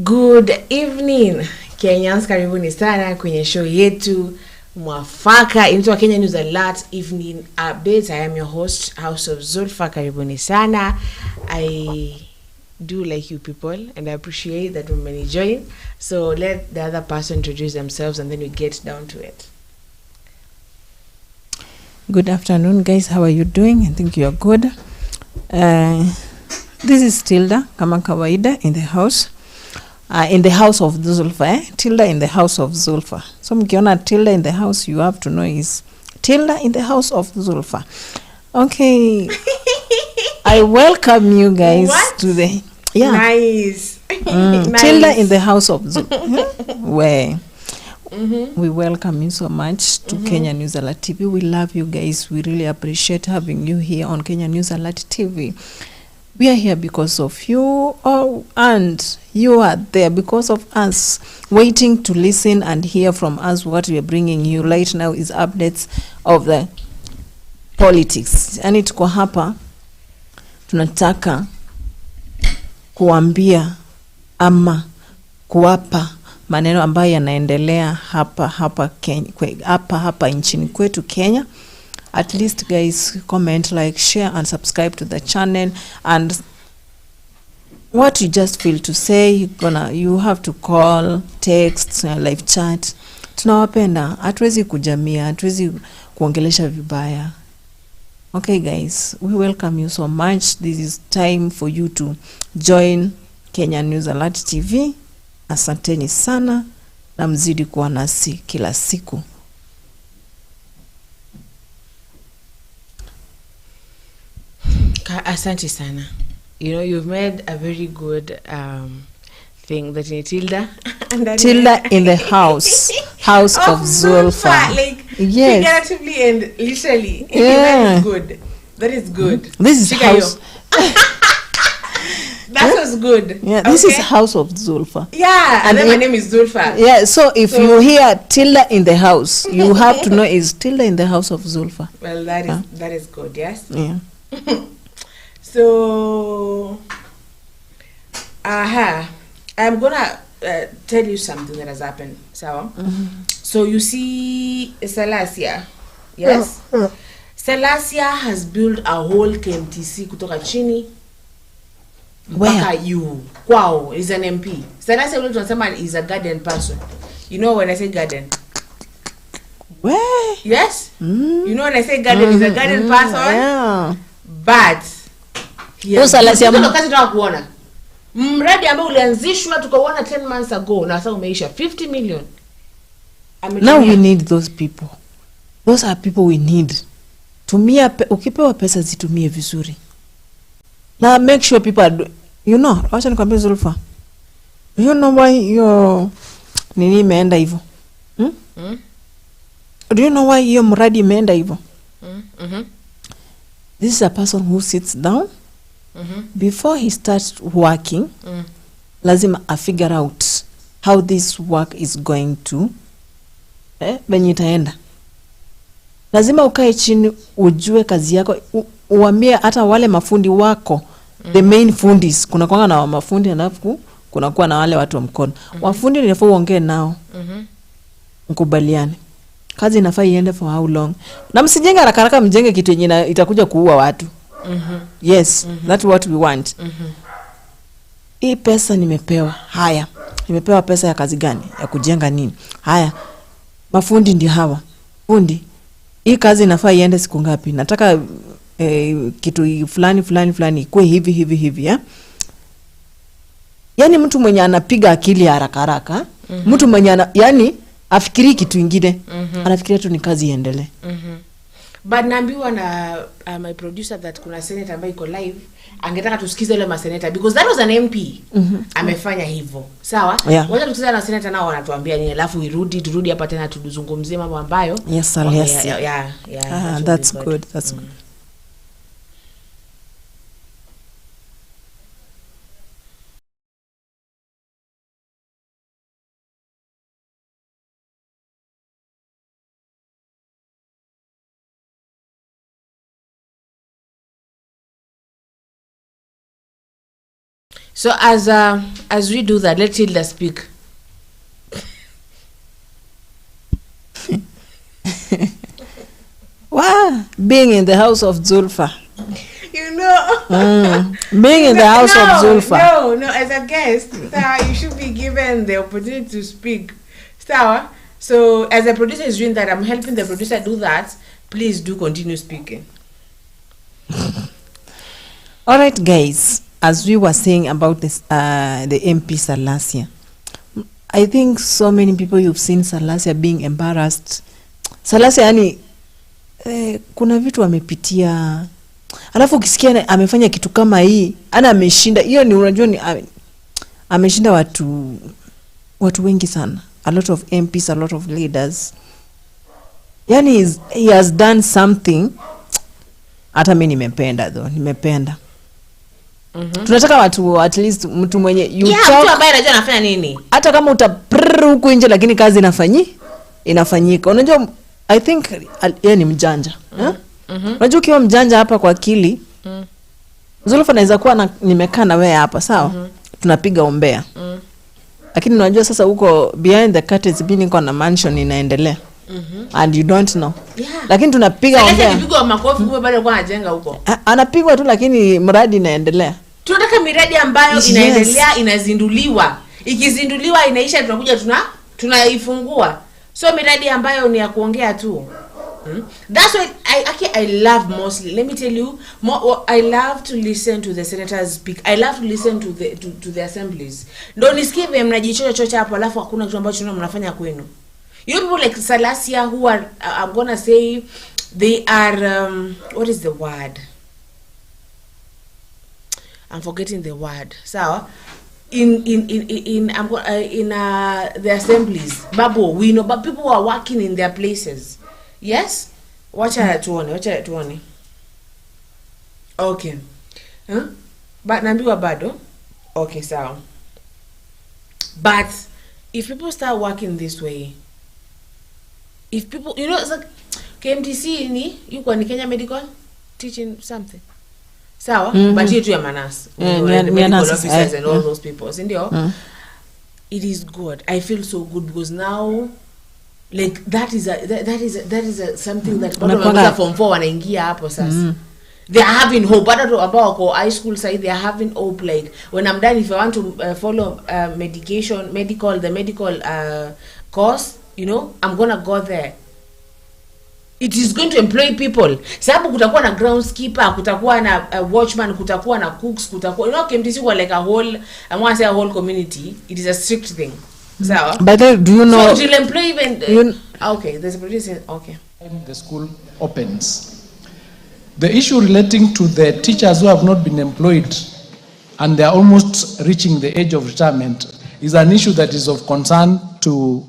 Good evening Kenyans, karibuni sana kwenye show yetu mwafaka inaitwa Kenya News Alert Evening Updates. I am your host, House of Zulfa. Karibuni sana. I do like you people and I appreciate that when you join. So let the other person introduce themselves and then we get down to it. Good afternoon, guys. How are you doing? I think you are good. This is Tilda kama kawaida in the house. In the house of Zulfa, Tilda in the house of Zulfa. So mkiona Tilda in the house, you have to know is Tilda in the house of Zulfa. Okay. I welcome you guys to the Nice. Nice. Tilda in the house of Zulfa. Where we welcome you so much to Kenya News Alert TV. We love you guys. We really appreciate having you here on Kenya News Alert TV. We are here because of you, and you are there because of us, waiting to listen and hear from us. What we are bringing you right now is updates of the politics. Yani tuko hapa, tunataka kuambia ama kuwapa maneno ambayo yanaendelea hapa Kenya, hapa nchini kwetu Kenya. At least guys, comment, like, share and subscribe to the channel, and what you just feel to say, you have to call, text, live chat. Tunawapenda, hatuwezi kujamia, hatuwezi kuongelesha vibaya. Okay guys, we welcome you so much. This is time for you to join Kenya News Alert TV. Asanteni sana na mzidi kuwa nasi kila siku. Asante sana. You know, you've made a very good thing that in Tilda. Tilda in the house of Zulfa. Like, yes. figuratively and literally. Yeah. That is good. That is good. This is house. That was good. Yeah, this is house of Zulfa. Yeah, and then my name is Zulfa. Yeah, so if you hear Tilda in the house, you have to know is Tilda in the house of Zulfa. Well, that is good, yes? Yeah. So, I'm gonna tell you something that has happened. So you see Salasia, yes? Salasia has built a whole KMTC kutoka chini. Where? Wow, is an MP. Salasia is a garden person. You know when I say garden? Where? Yes? You know when I say garden is a garden person? Yeah. But Salasia kuona mradi ambao ulianzishwa tukaona 10 months ago na sasa umeisha 50 million. Now we need those people. Those are people we need. Tumia ukipewa pesa zitumie vizuri. Now make sure people are you know, acha nikwambie Zulfa. You know why your nini imeenda hivyo? Do you know why hiyo mradi imeenda hivyo? This is a person who sits down before he starts working. Lazima a figure out how this work is going to venye itaenda. Lazima ukae chini ujue kazi yako, uambie hata wale mafundi wako, the main fundis, kuna kwanga na mafundi alafu kuna kuwa na wale watu wa mkono. Wafundi ninafaa uongee nao. Mkubaliane. Kazi inafaa iende for how long? Na msijenge haraka mjenge kitu yenye itakuja kuua watu. Yes, that's what we want. Hii pesa nimepewa. Haya. Nimepewa pesa ya kazi gani? Ya kujenga nini? Haya. Mafundi ndio hawa. Fundi. Hii kazi inafaa iende siku ngapi? Nataka kitu fulani ikuwe hivi, ya? Yani mtu mwenye anapiga akili haraka. Mtu mwenye yani afikiri kitu kingine. Anafikiria tu ni kazi iendelee. But naambiwa na my producer that kuna senator ambaye iko live angetaka tusikize ile maseneta because that was an MP. Amefanya hivyo. Sawa? Yeah. Wacha tusikize na senator nao wanatuambia nini alafu turudi hapa tena tuduzungumzie mambo ambayo. Yes. Yeah. That's good. That's good. So as we do that, let Hilda speak. Wow, being in the house of Zulfa. You know, Being in the house of Zulfa. No, as a guest, you should be given the opportunity to speak. So as a producer is doing that, I'm helping the producer do that. Please do continue speaking. All right, guys. As we were saying about this, the MP Salasia, I think so many people you've seen Salasia being embarrassed. Salasia, yani, kuna vitu amepitia. Alafu ukisikia amefanya kitu kama hii, ana ameshinda. Hiyo ni unajua ni ameshinda watu wengi sana. A lot of MPs, a lot of leaders. Yani he has done something. Hata mimi nimependa. Tunataka watu at least mtu mwenye mtu ambaye anajua anafanya nini. Hata kama utaprr huko nje lakini kazi inafanyika. Unajua I think yeye ni mjanja. Unajua ukiwa mjanja hapa kwa akili. Zulfa anaweza kuwa nimekaa na wewe hapa, sawa? Tunapiga ombea. Lakini unajua sasa huko behind the curtains niko na mansion inaendelea. And you don't know. Yeah. Lakini tunapiga ombea. Sasa kipigwa makofi kumbe bado kwa anajenga huko. Anapigwa tu lakini mradi inaendelea. Tunataka miradi ambayo inaendelea, inazinduliwa. Ikizinduliwa inaisha, tunakuja tunaifungua. So miradi ambayo ni ya kuongea tu. That's why I love mostly. Let me tell you, I love to listen to the senators speak. I love to listen to the assemblies. Ndio nisikie vile mnajichocha hapo alafu hakuna kitu ambacho mnafanya kwenu. You people like Salasia who are I'm gonna say they are what is the word? I'm forgetting the word. So in the assemblies, Babu, we know, but people who are working in their places. Yes? Watch out tuone. Okay. But nambiwa bado. Okay, so. But if people start working this way, if people, you know, it's like KMTC yuko ni Kenya Medical teaching something. Sawa, but you ya manas. The medical officers and all those people. Sindio? It is good. I feel so good because now like that is something that from 4 wanaingia hapo sasa. They are having hope. About high school side, they are having hope. Like when I'm done, if I want to follow the medical course, you know, I'm gonna go there. It is going to employ people. Sababu kutakuwa na groundskeeper, kutakuwa na watchman, kutakuwa na cooks, kutakuwa, you know, KMTC was like a whole, I want to say a whole community. It is a strict thing. So, but do you know? So you'll employ even. Okay, there's a producer. Okay. The school opens. The issue relating to the teachers who have not been employed and they are almost reaching the age of retirement is an issue that is of concern to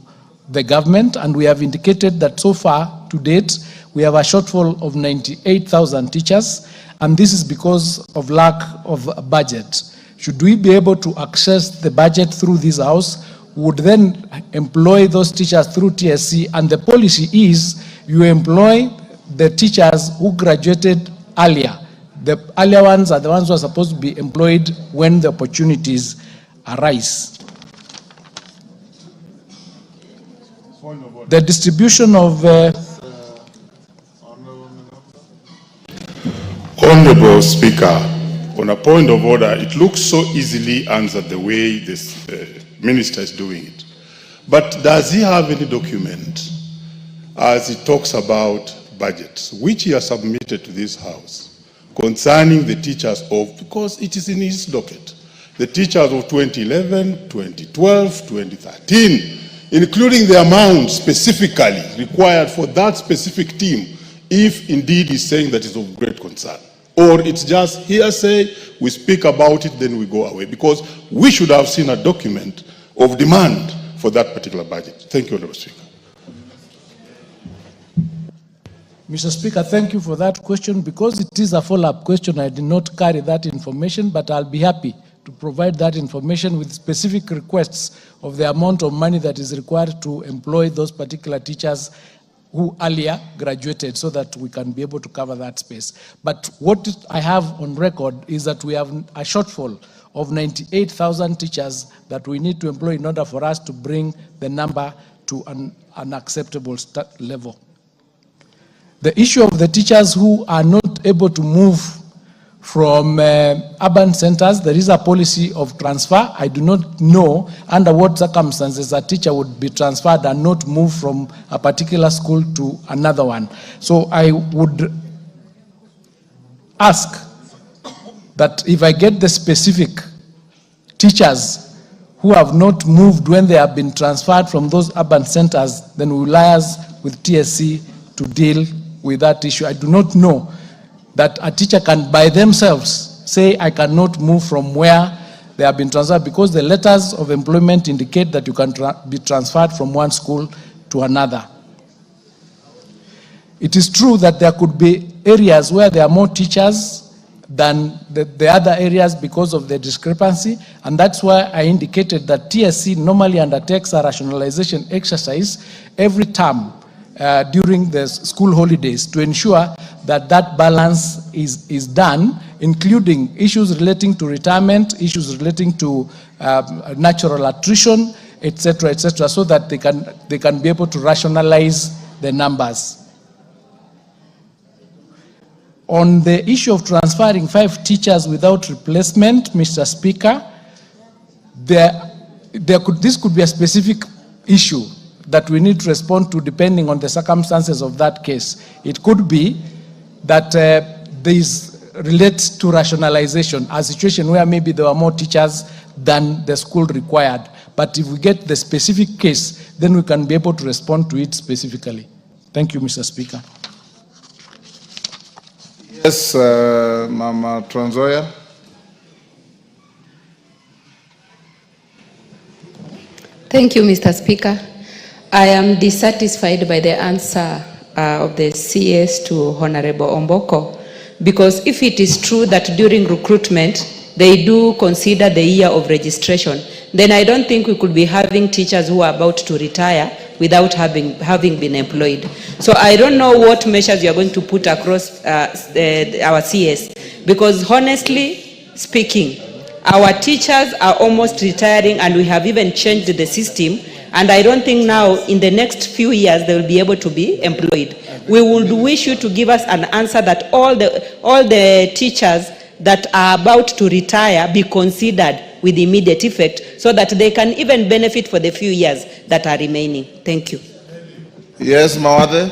the government, and we have indicated that so far to date we have a shortfall of 98,000 teachers, and this is because of lack of budget. Should we be able to access the budget through this house, we would then employ those teachers through TSC, and the policy is you employ the teachers who graduated earlier. The earlier ones are the ones who are supposed to be employed when the opportunities arise. The distribution of Honorable Speaker, on a point of order, it looks so easily answered the way this minister is doing it. But does he have any document as he talks about budgets, which he has submitted to this House concerning the teachers of, because it is in his docket, the teachers of 2011, 2012, 2013, including the amount specifically required for that specific team, if indeed he's saying that is of great concern. Or it's just hearsay, we speak about it, then we go away. Because we should have seen a document of demand for that particular budget. Thank you, Honorable Speaker. Mr. Speaker, thank you for that question. Because it is a follow-up question, I did not carry that information, but I'll be happy to provide that information with specific requests of the amount of money that is required to employ those particular teachers who earlier graduated, so that we can be able to cover that space. But what I have on record is that we have a shortfall of 98,000 teachers that we need to employ in order for us to bring the number to an acceptable level. The issue of the teachers who are not able to move from urban centers, there is a policy of transfer. I do not know under what circumstances a teacher would be transferred and not move from a particular school to another one. So I would ask that if I get the specific teachers who have not moved when they have been transferred from those urban centers, then we will liaise with TSC to deal with that issue. I do not know that a teacher can by themselves say, I cannot move from where they have been transferred, because the letters of employment indicate that you can be transferred from one school to another. It is true that there could be areas where there are more teachers than the other areas because of the discrepancy, and that's why I indicated that TSC normally undertakes a rationalization exercise every term during the school holidays to ensure that that balance is done, including issues relating to retirement, issues relating to natural attrition, etc., so that they can be able to rationalize the numbers. On the issue of transferring 5 teachers without replacement, Mr. Speaker, this could be a specific issue that we need to respond to depending on the circumstances of that case. It could be that this relates to rationalization, a situation where maybe there were more teachers than the school required. But if we get the specific case, then we can be able to respond to it specifically. Thank you, Mr. Speaker. Yes, Mama Tranzoya. Thank you, Mr. Speaker. I am dissatisfied by the answer of the CS to Honorable Omboko, because if it is true that during recruitment they do consider the year of registration, then I don't think we could be having teachers who are about to retire without having been employed. So I don't know what measures you are going to put across our CS, because honestly speaking, our teachers are almost retiring and we have even changed the system, and I don't think now in the next few years they will be able to be employed. We would wish you to give us an answer that all the teachers that are about to retire be considered with immediate effect, so that they can even benefit for the few years that are remaining. Thank you. Yes, Mawade.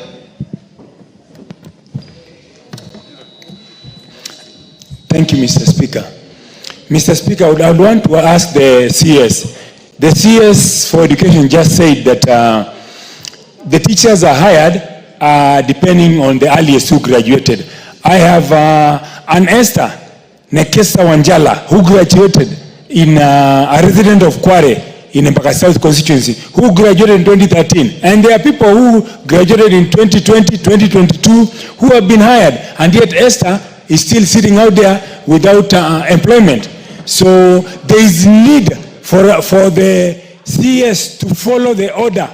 Thank you, Mr. Speaker. Mr. Speaker, I would want to ask the CS. The CS for Education just said that the teachers are hired depending on the earliest who graduated. I have an Esther Nekesa Wanjala who graduated in a resident of Kware in Embaka South constituency, who graduated in 2013. And there are people who graduated in 2020, 2022 who have been hired, and yet Esther is still sitting out there without employment. So there is need for the CS to follow the order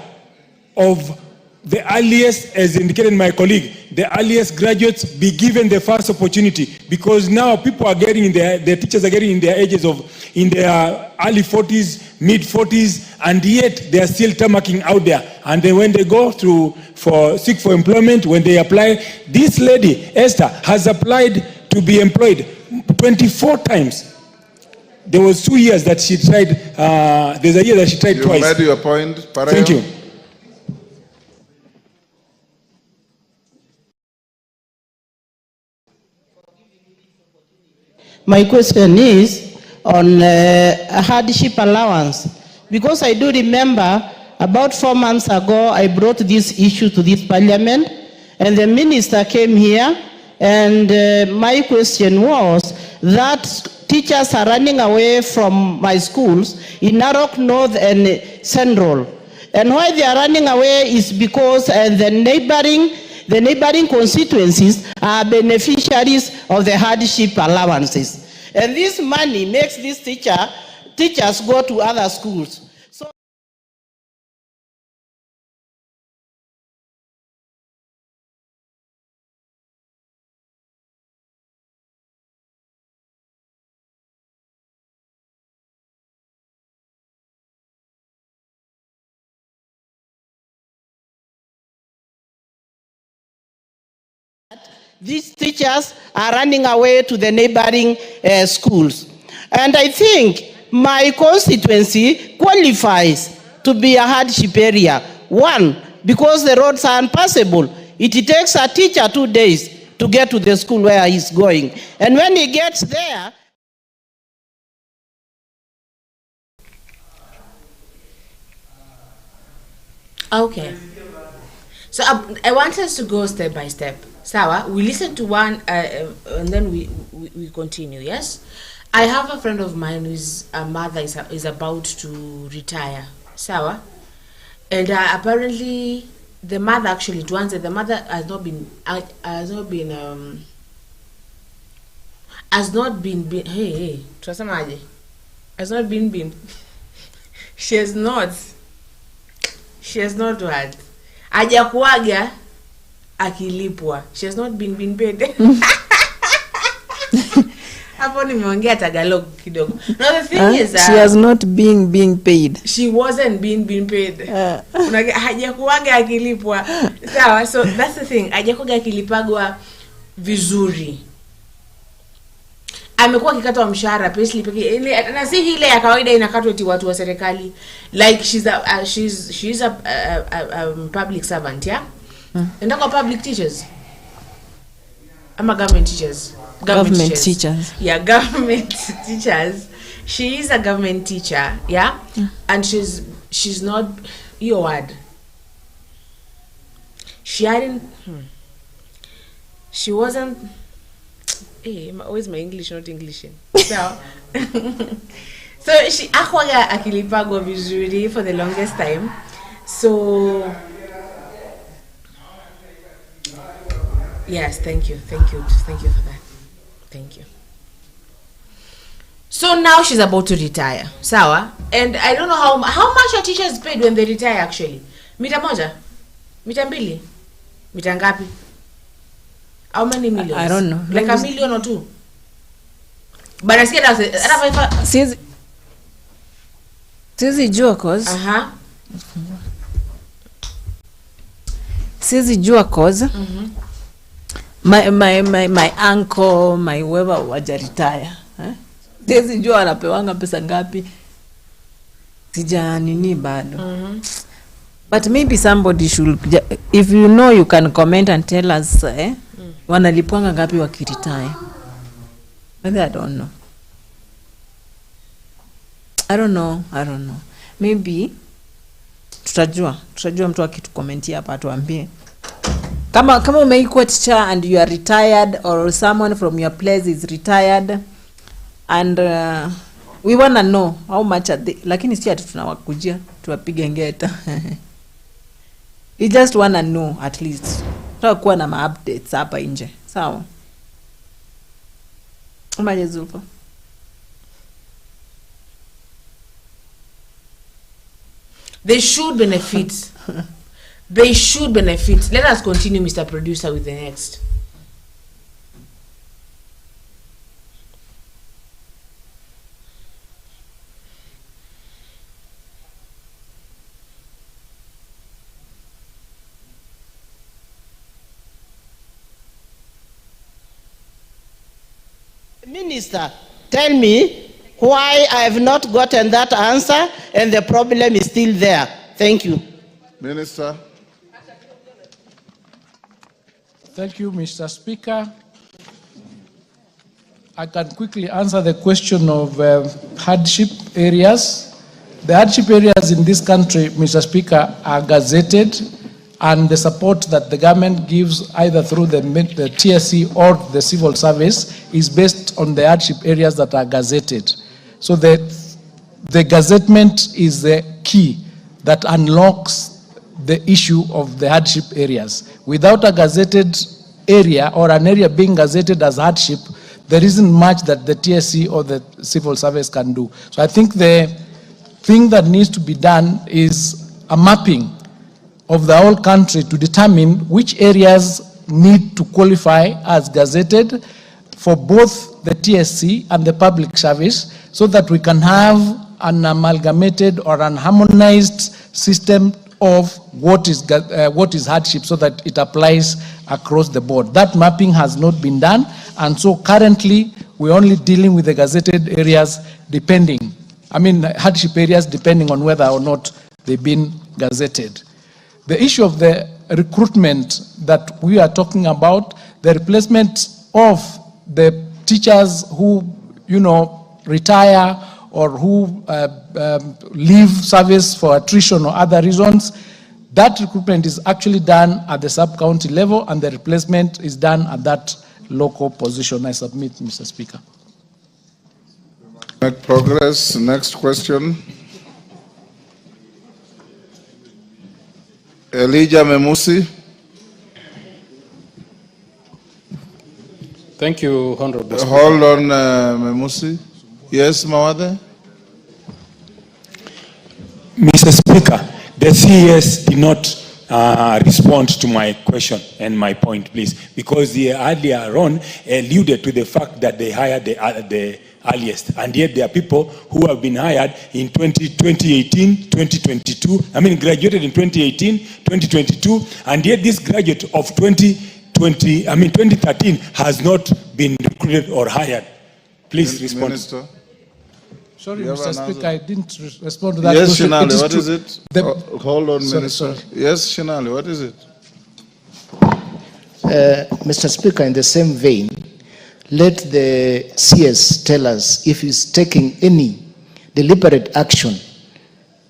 of the earliest, as indicated my colleague, the earliest graduates be given the first opportunity, because now people are getting in the teachers are getting in their ages of, in their early 40s, mid 40s, and yet they are still tamarking out there. And then when they go through seek for employment, when they apply, this lady, Esther, has applied to be employed 24 times. There was 2 years that she tried, there's a year that she tried twice. You made your point, Parayo. Thank you. My question is on a hardship allowance, because I do remember about 4 months ago I brought this issue to this parliament, and the minister came here, and my question was that teachers are running away from my schools in Narok North and Central, and why they are running away is because the neighboring constituencies are beneficiaries of the hardship allowances. And this money makes these teachers go to other schools. These teachers are running away to the neighboring schools. And I think my constituency qualifies to be a hardship area. One, because the roads are impassable. It takes a teacher 2 days to get to the school where he's going. And when he gets there... Okay. So I want us to go step by step. Sawa, we listen to one and then we continue, yes? I have a friend of mine whose mother is about to retire. Sawa? And apparently the mother actually, to answer, the mother has not been she has not what? Hajakuaga akilipwa. She has not been paid. Hapo nimeongea Tagalog kidogo. Now the thing is she has not being paid. She wasn't being paid. Hajakuaga akilipwa. Sawa, so that's the thing. Hajakuaga akilipagwa vizuri. Amekuwa akikatwa mshahara payslip na si ile ya kawaida inakatwa eti watu wa serikali, like she's a public servant, yeah. And public teachers, ama government teachers, government teachers. Yeah, government teachers. She is a government teacher, yeah. And she's not your word. She wasn't. Hey, always my English, not English. So, so she akwaga akilipagwa vizuri for the longest time. So, yes, thank you for that. Thank you. So now she's about to retire, sawa? And I don't know how much are teachers paid when they retire actually. Mita moja? Mita mbili? Mita ngapi? How many millions? I don't know. Like a million or two. But I said that Sizi jua cause. Sizi jua cause. My uncle, my whoever waja retire. Sizi jua anapewanga pesa ngapi. Sija nini bado. But maybe somebody should, if you know, you can comment and tell us wanalipwanga ngapi wakiretire. Maybe I don't know. Maybe tutajua mtu akitukomentia hapa tuambie. Kama umeikuwa teacher and you are retired, or someone from your place is retired, and we wanna know how much are they, lakini si ati tunawakujia tuwapige ngeta. We just wanna know at least. Tutakuwa na ma-updates hapa nje. Sawa? Umaje Zulfa? They should benefit. They should benefit. Let us continue, Mr. Producer, with the next. Minister, tell me why I have not gotten that answer and the problem is still there. Thank you. Minister. Thank you, Mr. Speaker. I can quickly answer the question of hardship areas. The hardship areas in this country, Mr. Speaker, are gazetted, and the support that the government gives either through the TSC or the civil service is based on the hardship areas that are gazetted. So the gazettement is the key that unlocks the issue of the hardship areas. Without a gazetted area or an area being gazetted as hardship, there isn't much that the TSC or the civil service can do. So I think the thing that needs to be done is a mapping of the whole country to determine which areas need to qualify as gazetted for both the TSC and the public service, so that we can have an amalgamated or an harmonized system of what is hardship so that it applies across the board. That mapping has not been done, and so currently we're only dealing with the gazetted areas hardship areas depending on whether or not they've been gazetted. The issue of the recruitment that we are talking about, the replacement of the teachers who, retire or who leave service for attrition or other reasons, that recruitment is actually done at the sub-county level, and the replacement is done at that local position. I submit, Mr. Speaker. Make progress. Next question. Elijah Memusi. Thank you, Honorable Speaker. Hold on, Memusi. Yes, Mawade? Mr. Speaker, the CES did not respond to my question and my point, please, because the earlier on alluded to the fact that they hired the earliest, and yet there are people who have been hired in 2018, 2022, graduated in 2018, 2022, and yet this graduate of 2013 has not been recruited or hired. Please respond. Minister. Sorry, Mr. Speaker, I didn't respond to that yes, question. Shinali, what is it? Hold on, sorry, Minister. sorry. Yes, Shinali, what is it? Mr. Speaker, in the same vein, let the CS tell us if he's taking any deliberate action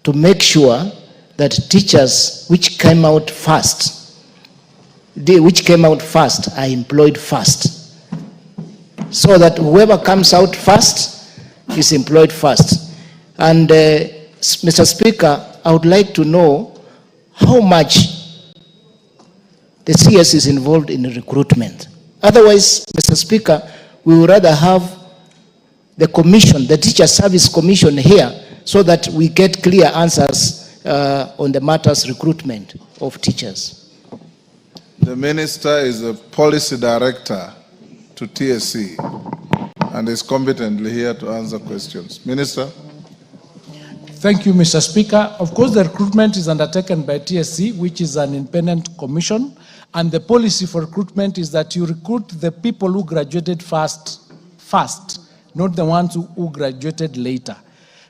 to make sure that teachers which came out first are employed first, so that whoever comes out first is employed first. And Mr. Speaker, I would like to know how much the CS is involved in recruitment. Otherwise, Mr. Speaker, we would rather have the commission, the Teacher Service Commission here, so that we get clear answers on the matters recruitment of teachers. The Minister is a policy director to TSC and is competently here to answer questions. Minister. Thank you, Mr. Speaker. Of course, the recruitment is undertaken by TSC, which is an independent commission, and the policy for recruitment is that you recruit the people who graduated first, not the ones who graduated later.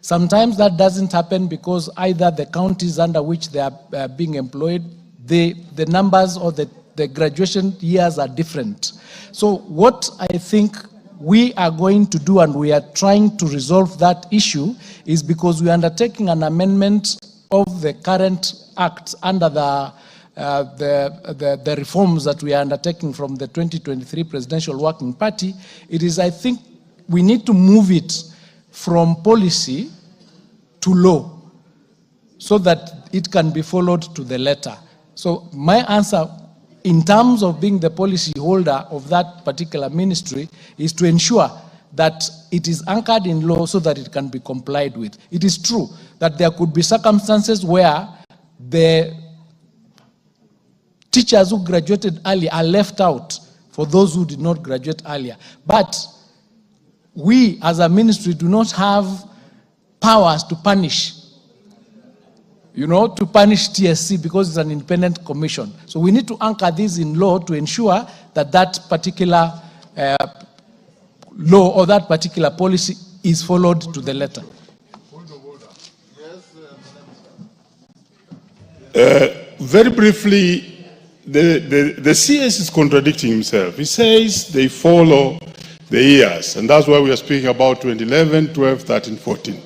Sometimes that doesn't happen because either the counties under which they are being employed, the numbers or the graduation years are different. So what I think we are going to do, and we are trying to resolve that issue, is because we are undertaking an amendment of the current act under the reforms that we are undertaking from the 2023 Presidential Working Party. It is, I think, we need to move it from policy to law so that it can be followed to the letter. So my answer, in terms of being the policy holder of that particular ministry, is to ensure that it is anchored in law so that it can be complied with. It is true that there could be circumstances where the teachers who graduated early are left out for those who did not graduate earlier. But we as a ministry do not have powers to punish, to punish TSC because it's an independent commission. So we need to anchor this in law to ensure that that particular law or that particular policy is followed to the letter. Very briefly, the CS is contradicting himself. He says they follow the years, and that's why we are speaking about 2011, 12, 13, 14.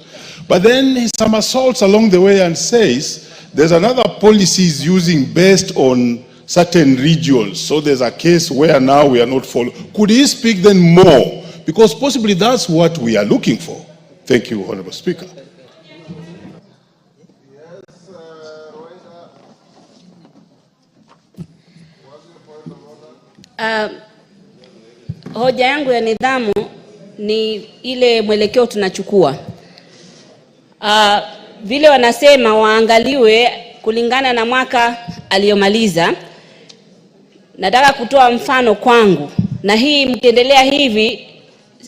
But then he somersaults along the way and says there's another policy he's using based on certain regions. So there's a case where now we are not following. Could he speak then more? Because possibly that's what we are looking for. Thank you, Honorable Speaker. Hoja yangu ya nidhamu ni ile mwelekeo tunachukua. Vile wanasema waangaliwe kulingana na mwaka aliyomaliza. Nataka kutoa mfano kwangu, na hii mkiendelea hivi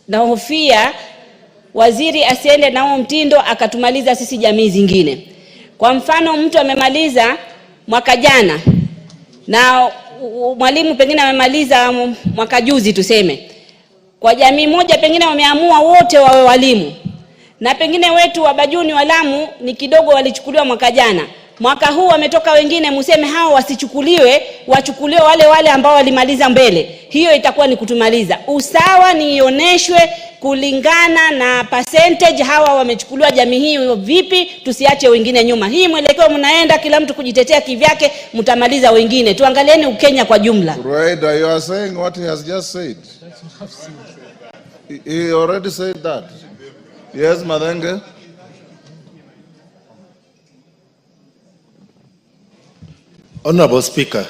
nahofia waziri asiende na huo mtindo akatumaliza sisi jamii zingine. Kwa mfano mtu amemaliza mwaka jana na mwalimu pengine amemaliza mwaka juzi tuseme. Kwa jamii moja pengine wameamua wote wawe walimu. Na pengine wetu wa Bajuni wa Lamu ni kidogo walichukuliwa mwaka jana. Mwaka huu wametoka wengine, museme hao wasichukuliwe, wachukuliwe wale ambao walimaliza mbele. Hiyo itakuwa ni kutumaliza. Usawa ni ioneshwe kulingana na percentage hawa wamechukuliwa jamii hii vipi, tusiache wengine nyuma. Hii mwelekeo mnaenda kila mtu kujitetea kivyake, mtamaliza wengine. Tuangalieni Ukenya kwa jumla. Right, you are saying what he has just said. He already said that. Yes, Madenge. Honorable Speaker,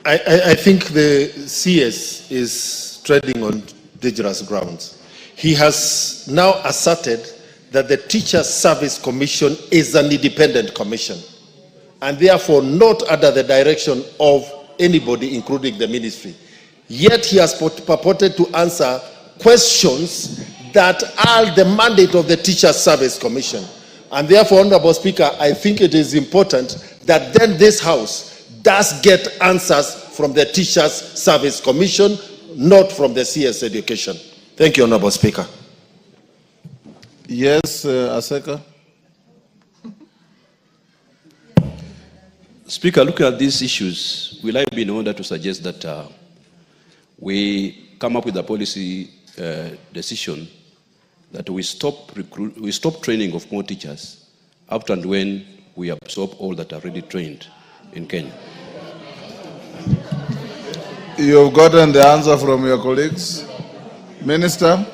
I think the CS is treading on dangerous grounds. He has now asserted that the Teacher Service Commission is an independent commission and therefore not under the direction of anybody, including the ministry. Yet he has purported to answer questions that are the mandate of the Teacher Service Commission. And therefore, Honorable Speaker, I think it is important that then this House does get answers from the Teachers Service Commission, not from the CS Education. Thank you, Honorable Speaker. Yes, Aseka. Speaker, looking at these issues, will I be in order to suggest that we come up with a policy decision that we stop training of more teachers up to and when we absorb all that are already trained in Kenya? You've gotten the answer from your colleagues. Minister?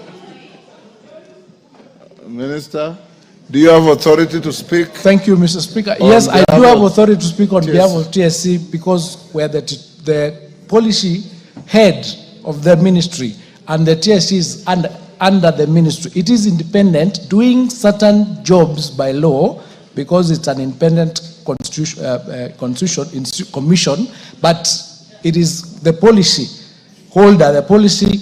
Minister? Do you have authority to speak? Thank you, Mr. Speaker. Yes, I do have authority to speak on behalf of TSC because we're the policy head of the ministry and the TSC is under the ministry. It is independent, doing certain jobs by law because it's an independent commission, but it is the policy holder, the policy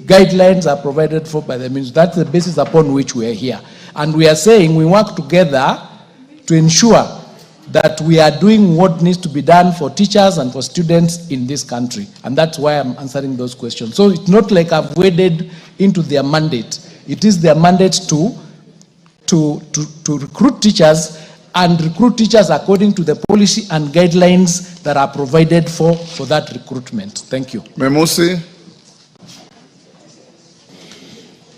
guidelines are provided for by the ministry. That's the basis upon which we are here. And we are saying we work together to ensure that we are doing what needs to be done for teachers and for students in this country. And that's why I'm answering those questions. So it's not like I've waded into their mandate. It is their mandate to recruit teachers and recruit teachers according to the policy and guidelines that are provided for that recruitment. Thank you. Memusi.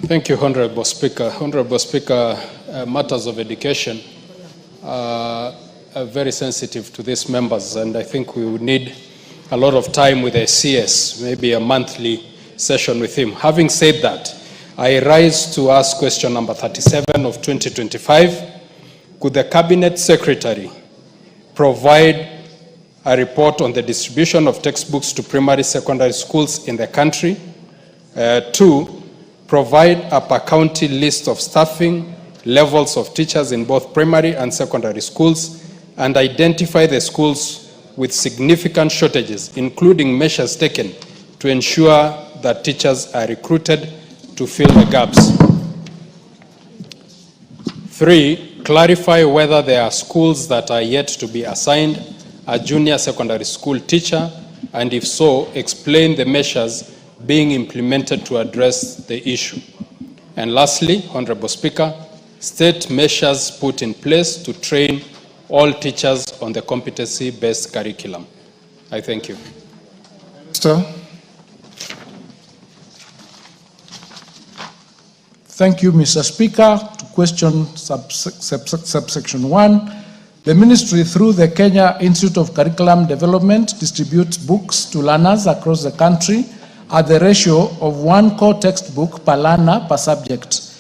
Thank you, Honorable Speaker. Honorable Speaker, matters of education are very sensitive to these members, and I think we would need a lot of time with the CS, maybe a monthly session with him. Having said that, I rise to ask question number 37 of 2025. Could the Cabinet Secretary provide a report on the distribution of textbooks to primary, secondary schools in the country? 2, provide a per county list of staffing levels of teachers in both primary and secondary schools and identify the schools with significant shortages, including measures taken to ensure that teachers are recruited to fill the gaps. 3, clarify whether there are schools that are yet to be assigned a junior secondary school teacher, and if so, explain the measures being implemented to address the issue. And lastly, Honorable Speaker, state measures put in place to train all teachers on the competency-based curriculum. I thank you. Minister. Thank you, Mr. Speaker. To question subsection 1, the ministry through the Kenya Institute of Curriculum Development distributes books to learners across the country at the ratio of 1 core textbook per learner per subject.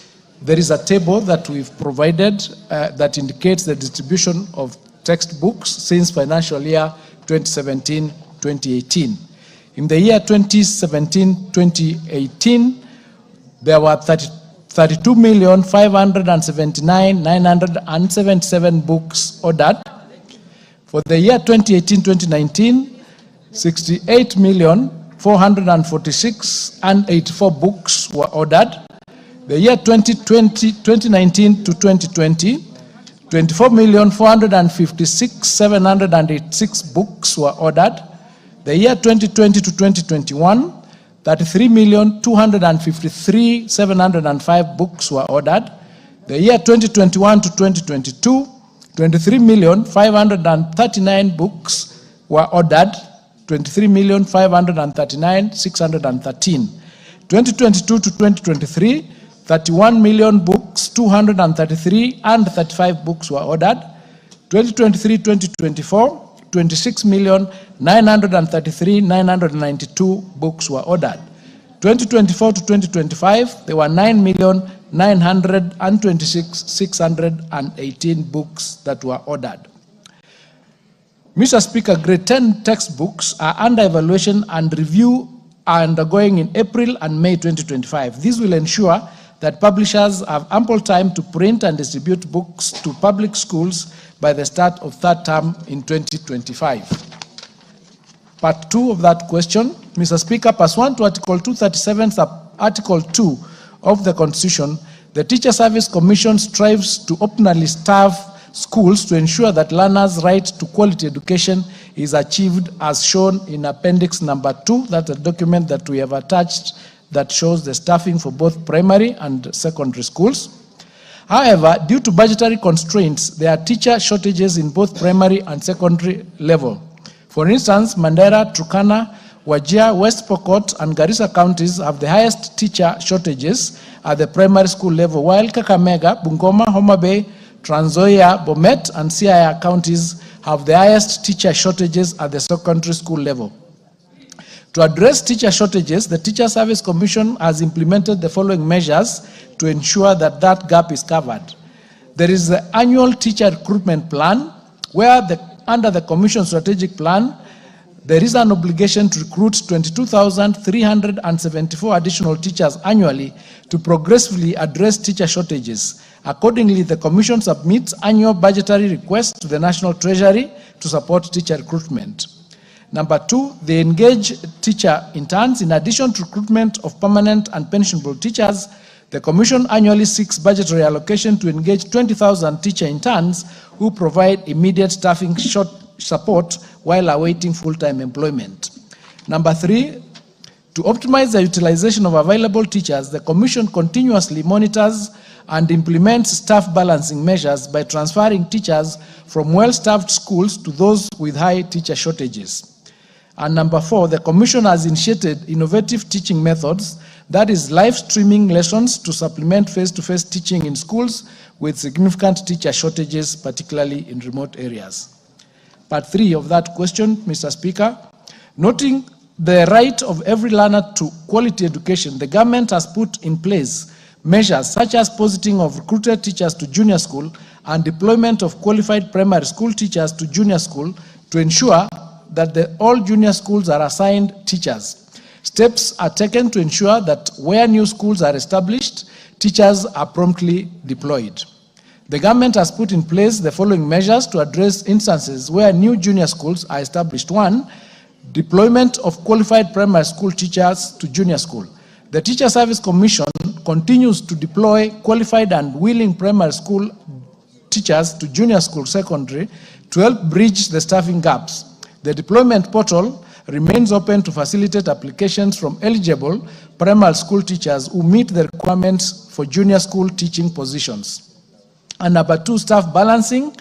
There is a table that we've provided that indicates the distribution of textbooks since financial year 2017-2018. In the year 2017-2018, there were 32,579,977 books ordered. For the year 2018-2019, 68,446,084 books were ordered. The year 2019 to 2020, 24,456,786 books were ordered. The year 2020 to 2021, 33,253,705 books were ordered. The year 2021 to 2022, 23,539 books were ordered. 23,539,613. 2022 to 2023, 31 million books, 233 and 35 books were ordered. 2023-2024, 26,933,992 books were ordered. 2024 to 2025, there were 9,926,618 books that were ordered. Mr. Speaker, grade 10 textbooks are under evaluation and review are undergoing in April and May 2025. This will ensure that publishers have ample time to print and distribute books to public schools by the start of third term in 2025. Part 2 of that question, Mr. Speaker, pursuant to Article 237, Article 2 of the Constitution, the Teacher Service Commission strives to optimally staff schools to ensure that learners' right to quality education is achieved as shown in Appendix number 2. That's a document that we have attached that shows the staffing for both primary and secondary schools. However, due to budgetary constraints, there are teacher shortages in both primary and secondary level. For instance, Mandera, Turkana, Wajir, West Pokot, and Garissa counties have the highest teacher shortages at the primary school level, while Kakamega, Bungoma, Homa Bay, Trans Nzoia, Bomet, and Siaya counties have the highest teacher shortages at the secondary school level. To address teacher shortages, the Teacher Service Commission has implemented the following measures to ensure that that gap is covered. There is the annual teacher recruitment plan, where under the Commission strategic plan, there is an obligation to recruit 22,374 additional teachers annually to progressively address teacher shortages. Accordingly, the Commission submits annual budgetary requests to the National Treasury to support teacher recruitment. Number 2, they engage teacher interns. In addition to recruitment of permanent and pensionable teachers, the Commission annually seeks budgetary allocation to engage 20,000 teacher interns who provide immediate staffing support while awaiting full-time employment. Number 3, to optimize the utilization of available teachers, the Commission continuously monitors and implements staff balancing measures by transferring teachers from well-staffed schools to those with high teacher shortages. And number 4, the Commission has initiated innovative teaching methods, that is live streaming lessons to supplement face-to-face teaching in schools with significant teacher shortages, particularly in remote areas. Part 3 of that question, Mr. Speaker, noting the right of every learner to quality education, the government has put in place measures such as positing of recruited teachers to junior school and deployment of qualified primary school teachers to junior school to ensure that all junior schools are assigned teachers. Steps are taken to ensure that where new schools are established, teachers are promptly deployed. The government has put in place the following measures to address instances where new junior schools are established. 1, deployment of qualified primary school teachers to junior school. The Teacher Service Commission continues to deploy qualified and willing primary school teachers to junior school secondary to help bridge the staffing gaps. The deployment portal remains open to facilitate applications from eligible primary school teachers who meet the requirements for junior school teaching positions. And number 2, staff balancing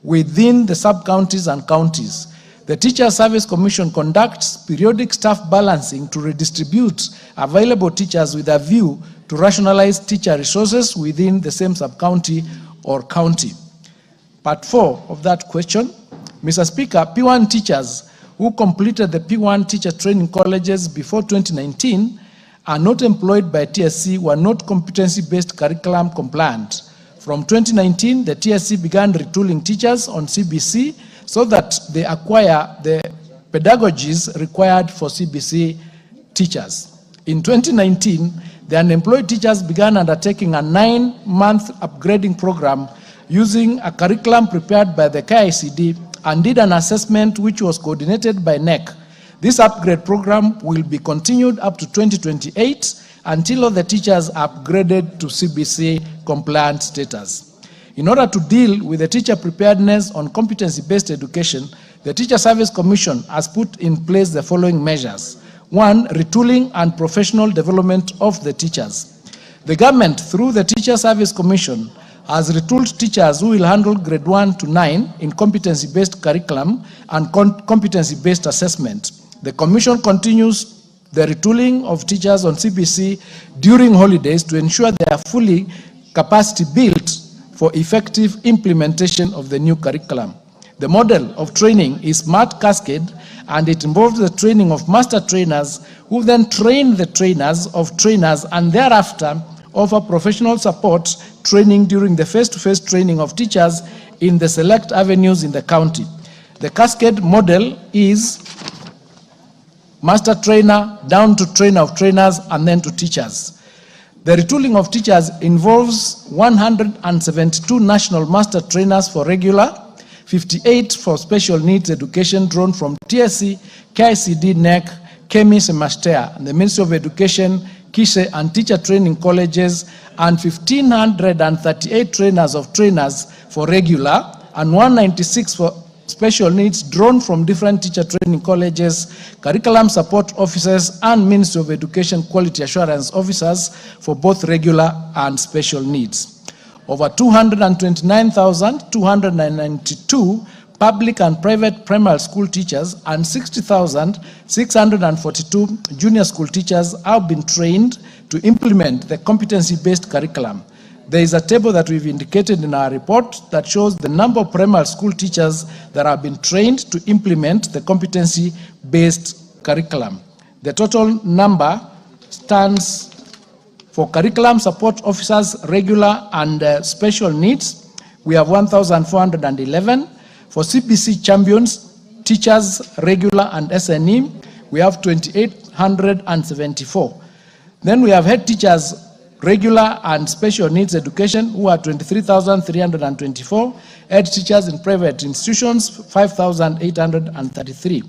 within the sub-counties and counties. The Teacher Service Commission conducts periodic staff balancing to redistribute available teachers with a view to rationalize teacher resources within the same sub-county or county. Part 4 of that question, Mr. Speaker, P1 teachers who completed the P1 teacher training colleges before 2019 are not employed by TSC, were not competency-based curriculum compliant. From 2019, the TSC began retooling teachers on CBC so that they acquire the pedagogies required for CBC teachers. In 2019, the unemployed teachers began undertaking a 9-month upgrading program using a curriculum prepared by the KICD and did an assessment which was coordinated by NEC. This upgrade program will be continued up to 2028 until all the teachers are upgraded to CBC compliant status. In order to deal with the teacher preparedness on competency-based education, the Teacher Service Commission has put in place the following measures. 1, retooling and professional development of the teachers. The government, through the Teacher Service Commission, has retooled teachers who will handle grade 1 to 9 in competency-based curriculum and competency-based assessment. The Commission continues the retooling of teachers on CBC during holidays to ensure they are fully capacity built for effective implementation of the new curriculum. The model of training is Smart Cascade, and it involves the training of master trainers who then train the trainers of trainers and thereafter offer professional support training during the face-to-face training of teachers in the select avenues in the county. The Cascade model is master trainer down to trainer of trainers and then to teachers. The retooling of teachers involves 172 national master trainers for regular, 58 for special needs education drawn from TSC, KICD, NEC, KEMIS, Mastea, and the Ministry of Education, KISE, and teacher training colleges, and 1,538 trainers of trainers for regular, and 196 for special needs drawn from different teacher training colleges, curriculum support officers, and Ministry of Education quality assurance officers for both regular and special needs. Over 229,292 public and private primary school teachers and 60,642 junior school teachers have been trained to implement the competency-based curriculum. There is a table that we've indicated in our report that shows the number of primary school teachers that have been trained to implement the competency-based curriculum. The total number stands for curriculum support officers, regular and special needs. We have 1,411. For CBC champions, teachers, regular and SNE, we have 2,874. Then we have head teachers, regular and special needs education, who are 23,324. Head teachers in private institutions, 5,833.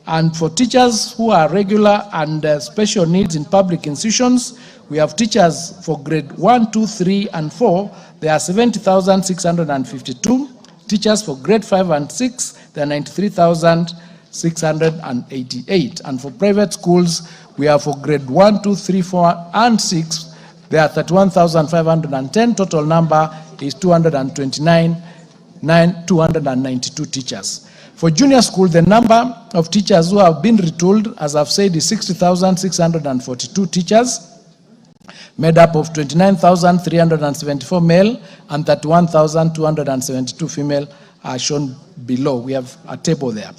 And for teachers who are regular and special needs in public institutions, we have teachers for grade 1, 2, 3, and 4. There are 70,652. Teachers for grade 5 and 6, there are 93,688. And for private schools, we have for grade 1, 2, 3, 4, and 6, there are 31,510. Total number is 292 teachers. For junior school, the number of teachers who have been retooled, as I've said, is 60,642 teachers, made up of 29,374 male and 31,272 female, are shown below. We have a table there.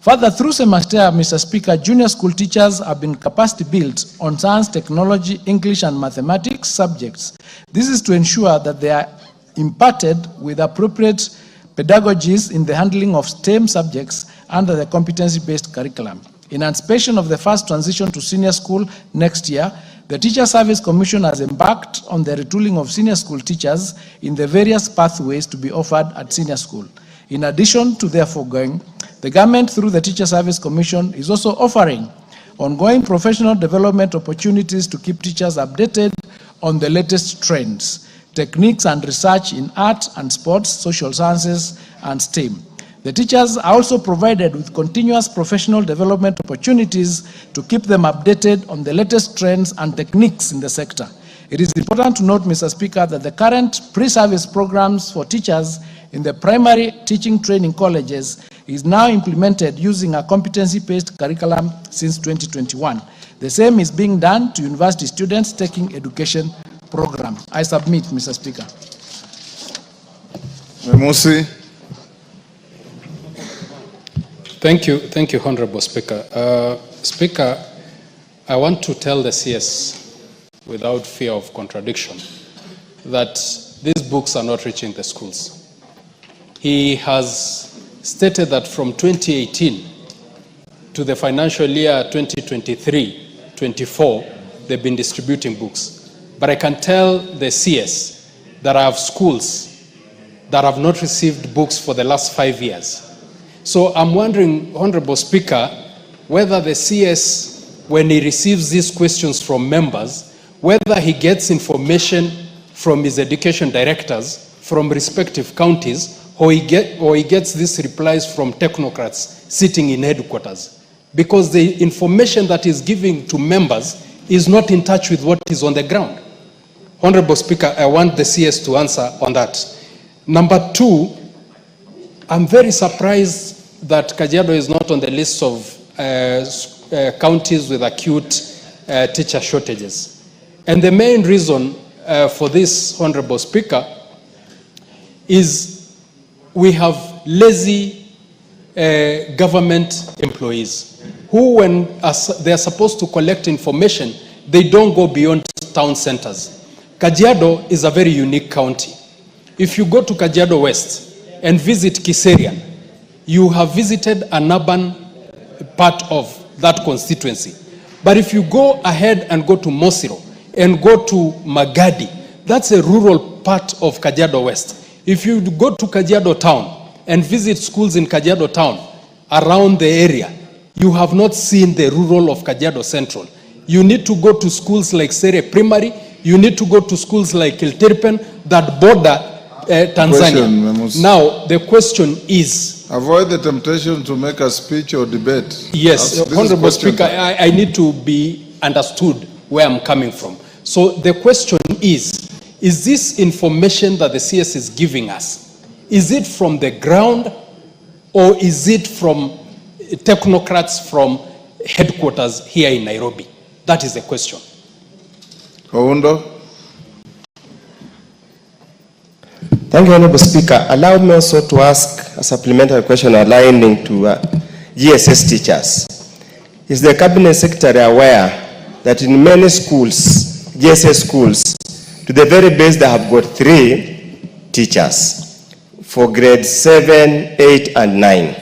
Further, through semester, Mr. Speaker, junior school teachers have been capacity built on science, technology, English, and mathematics subjects. This is to ensure that they are imparted with appropriate pedagogies in the handling of STEM subjects under the competency-based curriculum. In anticipation of the first transition to senior school next year, the Teacher Service Commission has embarked on the retooling of senior school teachers in the various pathways to be offered at senior school. In addition to their foregoing, the government, through the Teacher Service Commission, is also offering ongoing professional development opportunities to keep teachers updated on the latest trends, techniques and research in art and sports, social sciences, and STEM. The teachers are also provided with continuous professional development opportunities to keep them updated on the latest trends and techniques in the sector. It is important to note, Mr. Speaker, that the current pre-service programs for teachers in the primary teaching training colleges is now implemented using a competency-based curriculum since 2021. The same is being done to university students taking education program. I submit, Mr. Speaker. Memusi. Thank you, Honorable Speaker. Speaker, I want to tell the CS, without fear of contradiction, that these books are not reaching the schools. He has stated that from 2018 to the financial year 2023-24, they've been distributing books. But I can tell the CS that I have schools that have not received books for the last 5 years. So I'm wondering, Honorable Speaker, whether the CS, when he receives these questions from members, whether he gets information from his education directors from respective counties, or he gets these replies from technocrats sitting in headquarters. Because the information that is giving to members is not in touch with what is on the ground. Honorable Speaker, I want the CS to answer on that. Number two, I'm very surprised that Kajiado is not on the list of counties with acute teacher shortages. And the main reason for this, Honorable Speaker, is we have lazy government employees who, when they are supposed to collect information, they don't go beyond town centers. Kajiado is a very unique county. If you go to Kajiado West and visit Kiserian, you have visited an urban part of that constituency. But if you go ahead and go to Mosiro and go to Magadi, that's a rural part of Kajiado West. If you go to Kajiado Town and visit schools in Kajiado Town around the area, you have not seen the rural of Kajiado Central. You need to go to schools like Sere Primary, you need to go to schools like Kiltirpen that border Tanzania. Now, the question is... Avoid the temptation to make a speech or debate. Yes, Honorable Speaker, I need to be understood where I'm coming from. So the question is this information that the CS is giving us, is it from the ground or is it from technocrats from headquarters here in Nairobi? That is the question. Oundo. Thank you, Honorable Speaker. Allow me also to ask a supplementary question aligning to GSS teachers. Is the Cabinet Secretary aware that in many schools, GSS schools, to the very base they have got 3 teachers for grades 7, 8, and 9?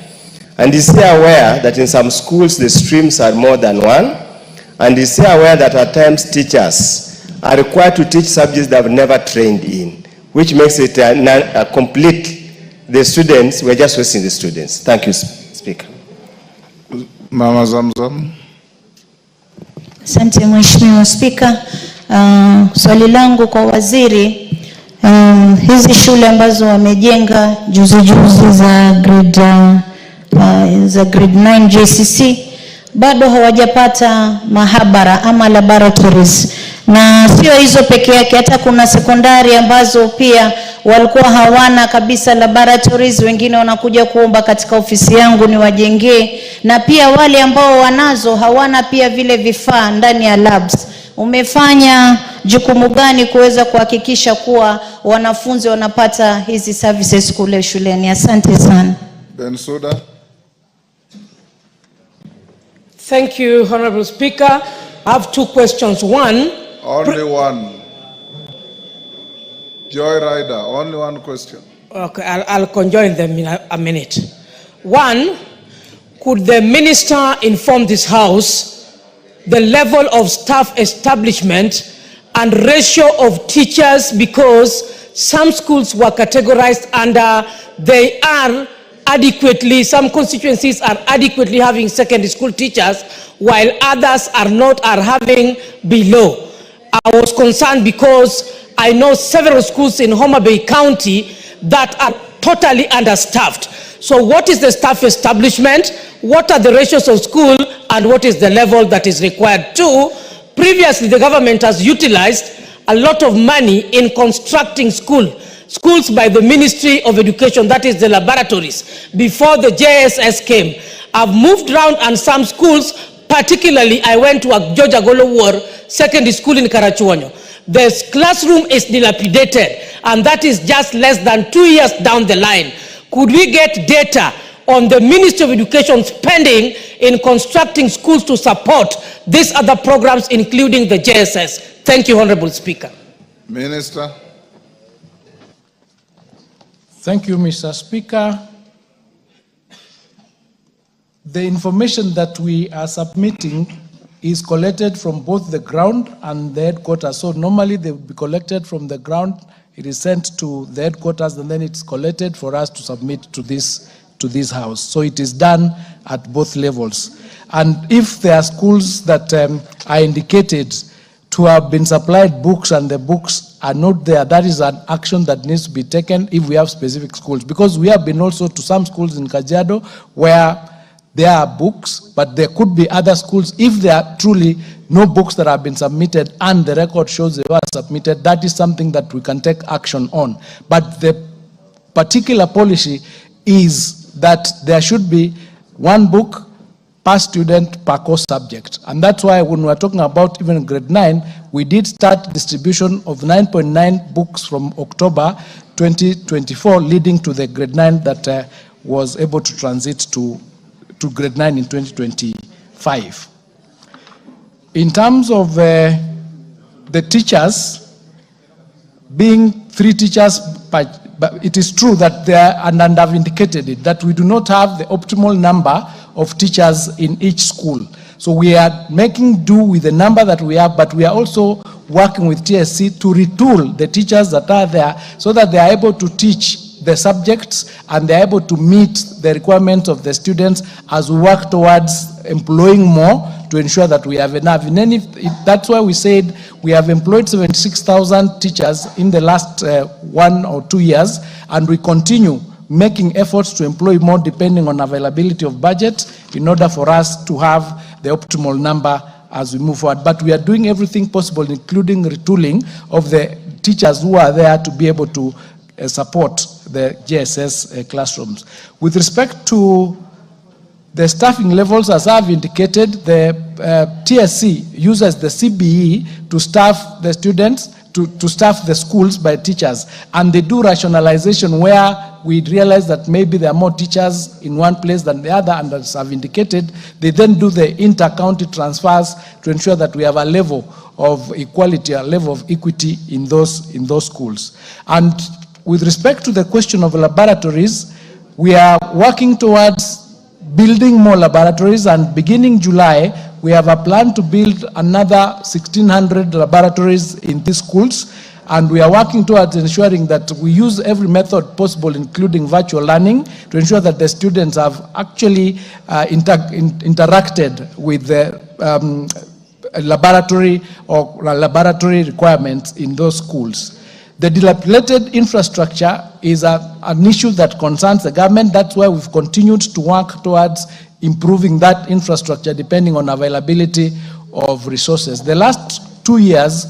And is he aware that in some schools the streams are more than 1? And is he aware that at times teachers are required to teach subjects they have never trained in, which makes it a complete, the students, we're just wasting the students. Thank you, Speaker. Mama Zamzam. Asante Mheshimiwa Spika. Swali langu kwa waziri, hizi shule ambazo wamejenga juzi za grade 9 JCC bado hawajapata mahabara ama laboratories, na sio hizo peke yake, hata kuna sekondari ambazo pia walikuwa hawana kabisa laboratories. Wengine wanakuja kuomba katika ofisi yangu ni wajengee, na pia wale ambao wanazo hawana pia vile vifaa ndani ya labs. Umefanya jukumu gani kuweza kuhakikisha kuwa wanafunzi wanapata hizi services kule shuleni? Asante sana. Bensouda. Thank you, Honorable Speaker. I have 2 questions. One. Only one. Joy Rider, only one question. Okay, I'll conjoin them in a minute. One, could the minister inform this House the level of staff establishment and ratio of teachers, because some schools were categorized under they are adequately, some constituencies are adequately having secondary school teachers, while others are not, are having below. I was concerned because I know several schools in Homa Bay County that are totally understaffed. So what is the staff establishment? What are the ratios of school? And what is the level that is required? 2, previously the government has utilized a lot of money in constructing schools by the Ministry of Education, that is the laboratories, before the JSS came. I've moved around and some schools, particularly I went to a George Agolo War secondary school in Karachuonyo. The classroom is dilapidated, and that is just less than 2 years down the line. Could we get data on the Ministry of Education spending in constructing schools to support these other programs, including the JSS? Thank you, Honorable Speaker. Minister. Thank you, Mr. Speaker. The information that we are submitting is collected from both the ground and the headquarters. So normally they will be collected from the ground, it is sent to the headquarters, and then it's collected for us to submit to this House. So it is done at both levels. And if there are schools that are indicated to have been supplied books and the books are not there, that is an action that needs to be taken if we have specific schools. Because we have been also to some schools in Kajiado where there are books, but there could be other schools. If there are truly no books that have been submitted and the record shows they were submitted, that is something that we can take action on. But the particular policy is that there should be one book per student per course subject. And that's why when we're talking about even grade 9, we did start distribution of 9.9 books from October 2024, leading to the grade 9 that was able to transit to grade 9 in 2025. In terms of the teachers, being 3 teachers, but it is true that there, and I've indicated it, that we do not have the optimal number of teachers in each school. So we are making do with the number that we have, but we are also working with TSC to retool the teachers that are there so that they are able to teach the subjects and they are able to meet the requirements of the students as we work towards employing more to ensure that we have enough. That's why we said we have employed 76,000 teachers in the last 1 or 2 years, and we continue making efforts to employ more depending on availability of budget in order for us to have the optimal number as we move forward. But we are doing everything possible, including retooling of the teachers who are there to be able to support the JSS classrooms. With respect to the staffing levels, as I've indicated, the TSC uses the CBE to staff the students, to staff the schools by teachers. And they do rationalization where we realize that maybe there are more teachers in one place than the other, and as I've indicated, they then do the inter-county transfers to ensure that we have a level of equality, a level of equity in those schools. And with respect to the question of laboratories, we are working towards building more laboratories, and beginning July, we have a plan to build another 1,600 laboratories in these schools, and we are working towards ensuring that we use every method possible, including virtual learning, to ensure that the students have actually interacted with the laboratory requirements in those schools. The dilapidated infrastructure is an issue that concerns the government. That's why we've continued to work towards improving that infrastructure depending on availability of resources. The last 2 years,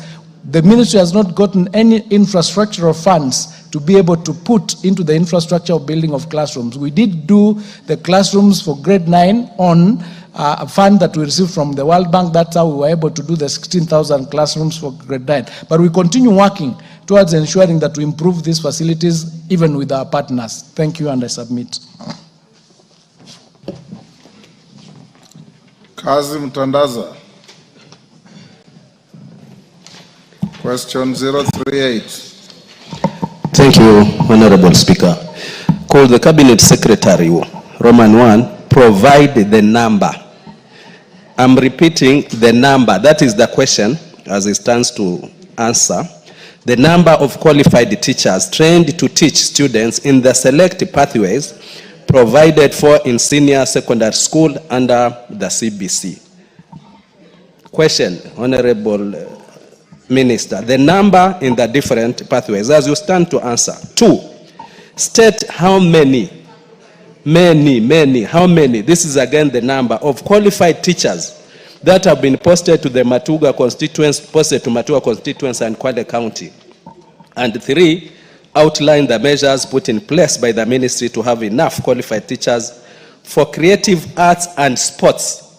the ministry has not gotten any infrastructural funds to be able to put into the infrastructure of building of classrooms. We did do the classrooms for grade 9 on a fund that we received from the World Bank. That's how we were able to do the 16,000 classrooms for grade 9. But we continue working towards ensuring that we improve these facilities even with our partners. Thank you, and I submit. Kazim Tandaza. Question 038. Thank you, Honorable Speaker. Call the Cabinet Secretary, Roman 1, provide the number. I'm repeating the number. That is the question as it stands to answer. The number of qualified teachers trained to teach students in the select pathways provided for in senior secondary school under the CBC. Question, Honorable Minister, the number in the different pathways as you stand to answer. 2, state how many, how many, this is again the number of qualified teachers that have been posted to the Matuga constituents, posted to Matuga constituents and Kwale County. And 3, outline the measures put in place by the ministry to have enough qualified teachers for creative arts and sports.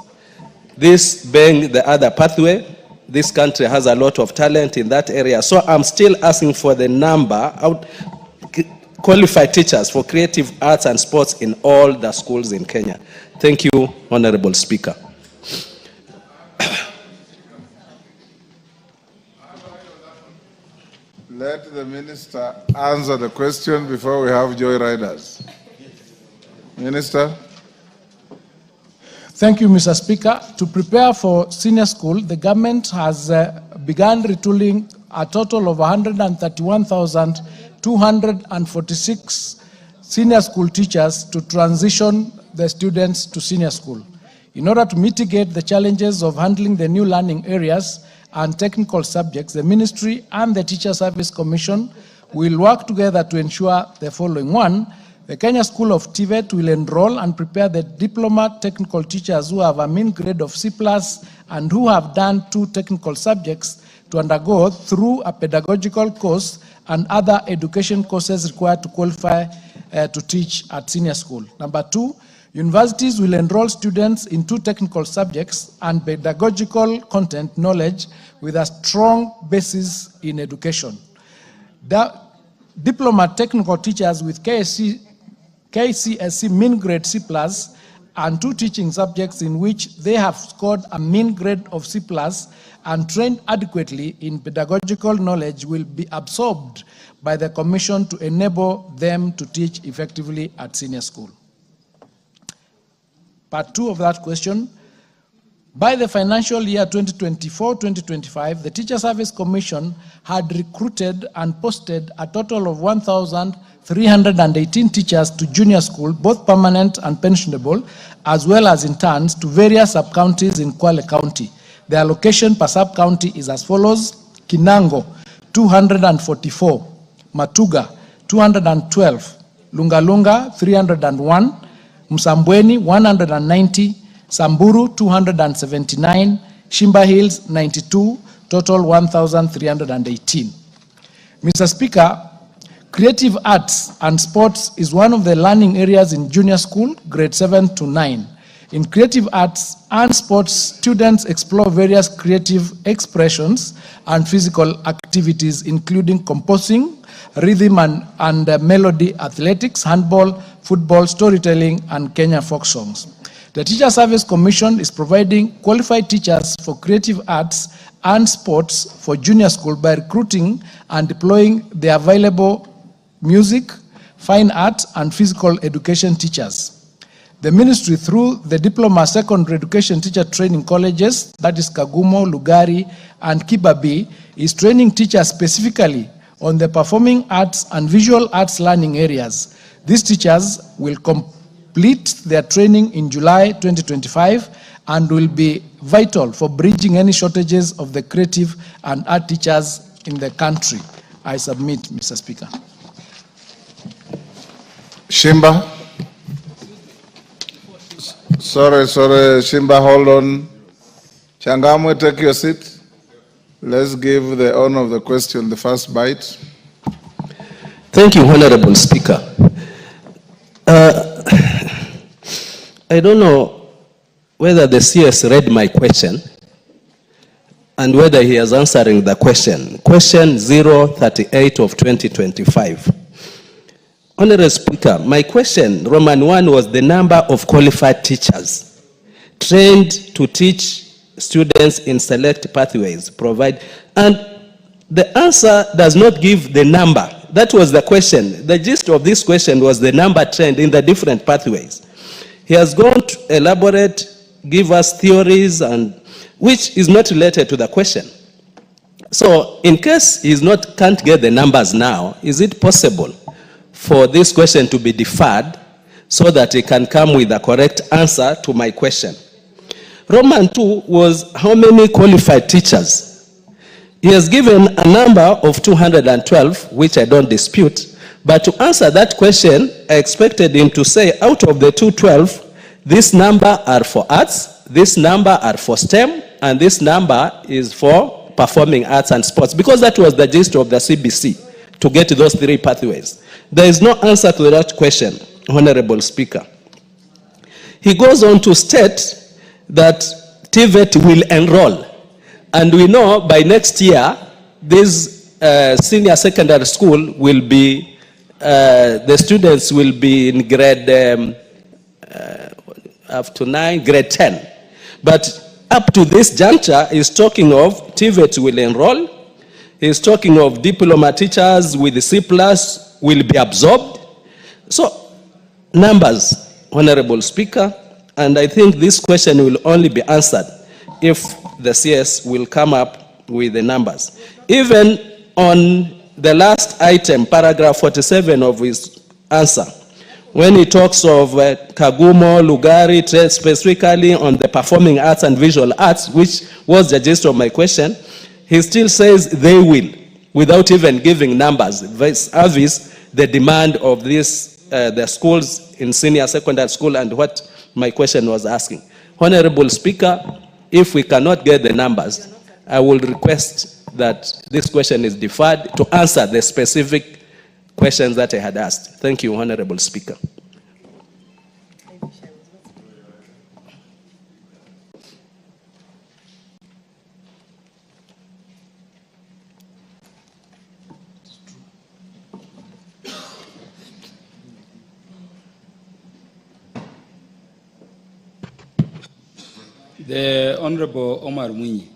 This being the other pathway, this country has a lot of talent in that area. So I'm still asking for the number of qualified teachers for creative arts and sports in all the schools in Kenya. Thank you, Honorable Speaker. Let the minister answer the question before we have joyriders. Minister. Thank you, Mr. Speaker. To prepare for senior school, the government has begun retooling a total of 131,246 senior school teachers to transition the students to senior school. In order to mitigate the challenges of handling the new learning areas and technical subjects, the Ministry and the Teacher Service Commission will work together to ensure the following. One, the Kenya School of TVET will enroll and prepare the diploma technical teachers who have a mean grade of C+ and who have done 2 technical subjects to undergo through a pedagogical course and other education courses required to qualify to teach at senior school. Number 2, universities will enroll students in 2 technical subjects and pedagogical content knowledge with a strong basis in education. The diploma technical teachers with KCSE mean grade C+ and 2 teaching subjects in which they have scored a mean grade of C+ and trained adequately in pedagogical knowledge will be absorbed by the Commission to enable them to teach effectively at senior school. Part 2 of that question. By the financial year 2024-2025, the Teacher Service Commission had recruited and posted a total of 1,318 teachers to junior school, both permanent and pensionable, as well as interns to various sub-counties in Kwale County. The allocation per sub-county is as follows: Kinango, 244, Matuga, 212, Lungalunga, 301, Msambweni, 190, Samburu, 279, Shimba Hills, 92, total 1,318. Mr. Speaker, creative arts and sports is one of the learning areas in junior school, grade 7 to 9. In creative arts and sports, students explore various creative expressions and physical activities, including composing, rhythm and melody, athletics, handball, football, storytelling, and Kenya folk songs. The Teacher Service Commission is providing qualified teachers for creative arts and sports for junior school by recruiting and deploying the available music, fine arts, and physical education teachers. The ministry, through the Diploma Secondary Education Teacher Training Colleges, that is Kagumo, Lugari, and Kibabi, is training teachers specifically on the performing arts and visual arts learning areas. These teachers will complete their training in July 2025 and will be vital for bridging any shortages of the creative and art teachers in the country. I submit, Mr. Speaker. Shimba. Sorry, Shimba, hold on. Changamwe, take your seat. Let's give the owner of the question the first bite. Thank you, Honorable Speaker. I don't know whether the CS read my question and whether he is answering the question. Question 038 of 2025. Honorable Speaker, my question, Roman 1, was the number of qualified teachers trained to teach students in select pathways and the answer does not give the number. That was the question. The gist of this question was the number trained in the different pathways. He has gone to elaborate, give us theories, and which is not related to the question. So in case he can't get the numbers now, is it possible for this question to be deferred so that he can come with a correct answer to my question? Roman 2 was how many qualified teachers? He has given a number of 212, which I don't dispute, but to answer that question, I expected him to say out of the 212, this number are for arts, this number are for STEM, and this number is for performing arts and sports, because that was the gist of the CBC, to get to those 3 pathways. There is no answer to that question, Honorable Speaker. He goes on to state that TVET will enroll. And we know by next year, this senior secondary school will be, the students will be in grade up to 9, grade 10. But up to this juncture, he's talking of TVET will enroll. He's talking of diploma teachers with C+ will be absorbed. So, numbers, Honorable Speaker, and I think this question will only be answered if the CS will come up with the numbers. Even on the last item, paragraph 47 of his answer, when he talks of Kagumo, Lugari, specifically on the performing arts and visual arts, which was the gist of my question, he still says they will, without even giving numbers. Vis-a-vis the demand of this, the schools in senior secondary school, and what my question was asking. Honorable Speaker, if we cannot get the numbers, I will request that this question is deferred to answer the specific questions that I had asked. Thank you, Honorable Speaker. The Honorable Omar Mwinyi.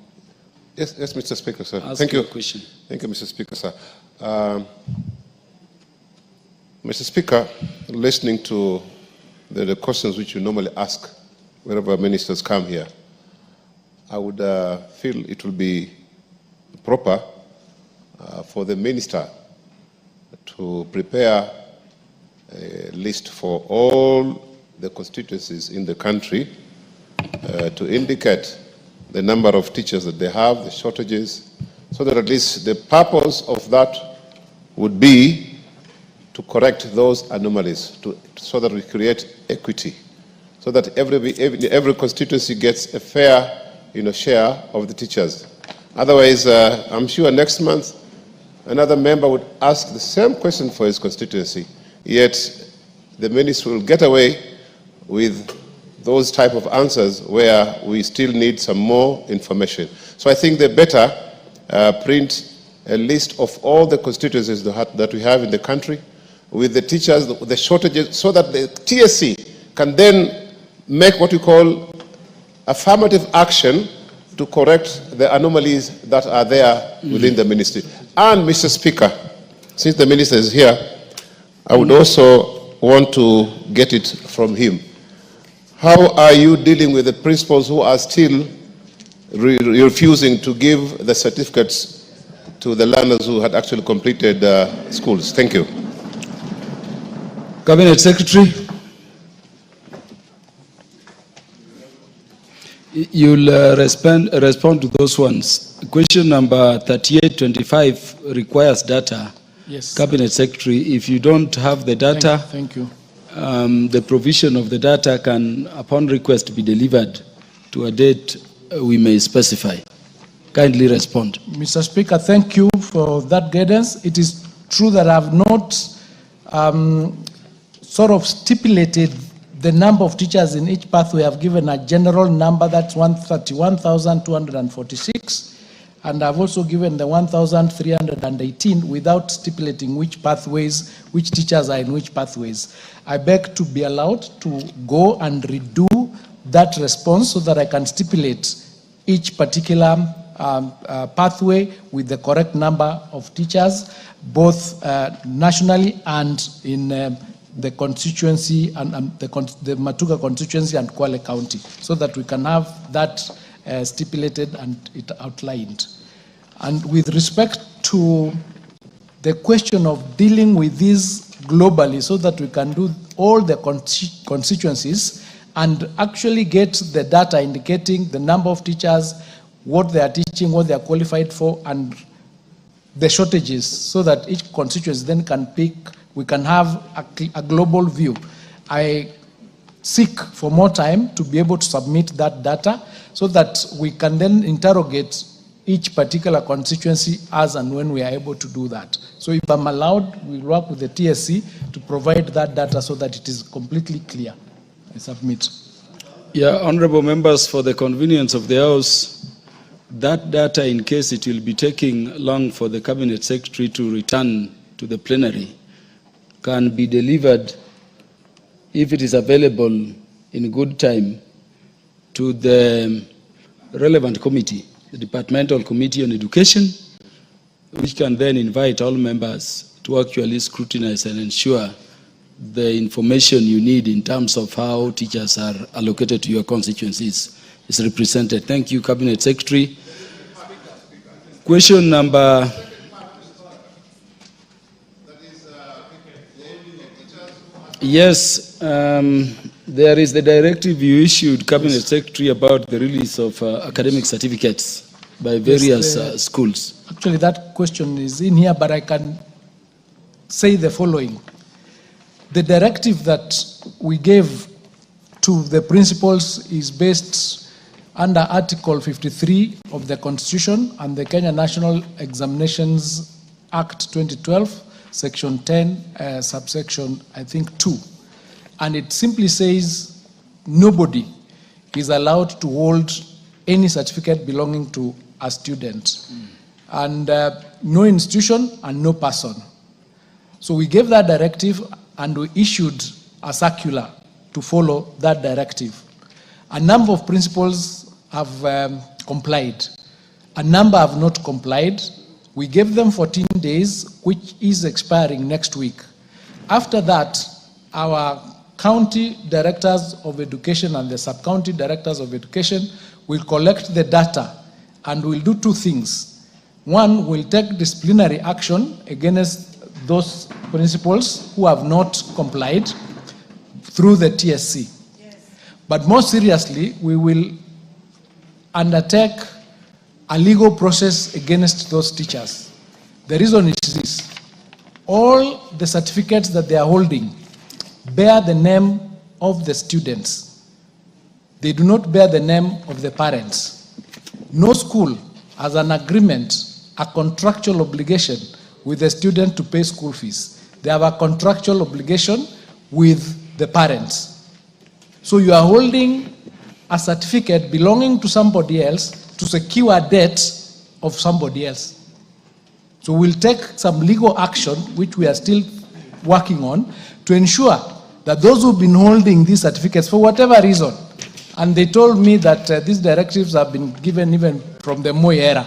Yes, Mr. Speaker, sir. Ask Thank you. your question. Thank you, Mr. Speaker, sir. Mr. Speaker, listening to the questions which you normally ask whenever ministers come here, I would feel it will be proper for the minister to prepare a list for all the constituencies in the country to indicate the number of teachers that they have, the shortages, so that at least the purpose of that would be to correct those anomalies, so that we create equity, so that every constituency gets a fair share of the teachers. Otherwise, I'm sure next month another member would ask the same question for his constituency, yet the minister will get away with those type of answers where we still need some more information. So I think they better print a list of all the constituencies that we have in the country with the teachers, the shortages, so that the TSC can then make what we call affirmative action to correct the anomalies that are there within the ministry. And Mr. Speaker, since the minister is here, I would also want to get it from him. How are you dealing with the principals who are still refusing to give the certificates to the learners who had actually completed schools? Thank you. Cabinet Secretary. You'll respond to those ones. Question number 3825 requires data. Yes. Cabinet Secretary, if you don't have the data, Thank you. The provision of the data can, upon request, be delivered to a date we may specify. Kindly respond. Mr. Speaker, thank you for that guidance. It is true that I have not sort of stipulated the number of teachers in each pathway. I've given a general number, that's 131,246. And I've also given the 1,318 without stipulating which pathways, which teachers are in which pathways. I beg to be allowed to go and redo that response so that I can stipulate each particular pathway with the correct number of teachers, both nationally and in the constituency and the Matuga constituency and Kwale County, so that we can have that stipulated and it outlined. And with respect to the question of dealing with these globally, so that we can do all the constituencies and actually get the data indicating the number of teachers, what they are teaching, what they are qualified for, and the shortages, so that each constituency then can pick, we can have a global view. I seek for more time to be able to submit that data so that we can then interrogate each particular constituency as and when we are able to do that. So if I'm allowed, we'll work with the TSC to provide that data so that it is completely clear. I submit. Yeah, honorable members, for the convenience of the House, that data, in case it will be taking long for the Cabinet Secretary to return to the plenary, can be delivered, if it is available in good time, to the relevant committee, the Departmental Committee on Education, which can then invite all members to actually scrutinize and ensure the information you need in terms of how teachers are allocated to your constituencies is represented. Thank you, Cabinet Secretary. Question number... Yes, there is the directive you issued, Cabinet Secretary, about the release of academic certificates by various schools. Actually, that question is in here, but I can say the following. The directive that we gave to the principals is based under Article 53 of the Constitution and the Kenya National Examinations Act 2012, Section 10, subsection, I think, 2. And it simply says nobody is allowed to hold any certificate belonging to a student. And no institution and no person. So we gave that directive and we issued a circular to follow that directive. A number of principals have complied. A number have not complied. We gave them 14 days, which is expiring next week. After that, our county directors of education and the sub-county directors of education will collect the data and will do two things. One, will take disciplinary action against those principals who have not complied through the TSC. Yes. But more seriously, we will undertake a legal process against those teachers. The reason is this: all the certificates that they are holding bear the name of the students. They do not bear the name of the parents. No school has an agreement, a contractual obligation with the student to pay school fees. They have a contractual obligation with the parents. So you are holding a certificate belonging to somebody else to secure debt of somebody else. So we'll take some legal action, which we are still working on, to ensure that those who've been holding these certificates for whatever reason, and they told me that these directives have been given even from the Moi era,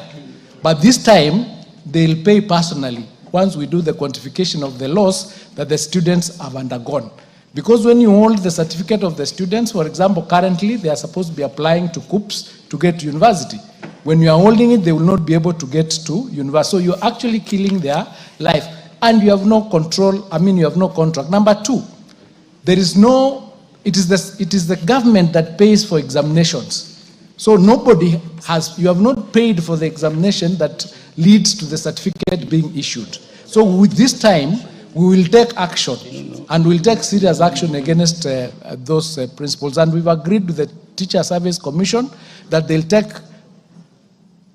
but this time they'll pay personally once we do the quantification of the loss that the students have undergone. Because when you hold the certificate of the students, for example, currently they are supposed to be applying to COOPS to get to university. When you are holding it, they will not be able to get to university. So you're actually killing their life. And you have no control, you have no contract. Number two, there is no, it is the government that pays for examinations. So nobody has, you have not paid for the examination that leads to the certificate being issued. So with this time, we will take action, and we'll take serious action against those principals. And we've agreed with the Teacher Service Commission that they'll take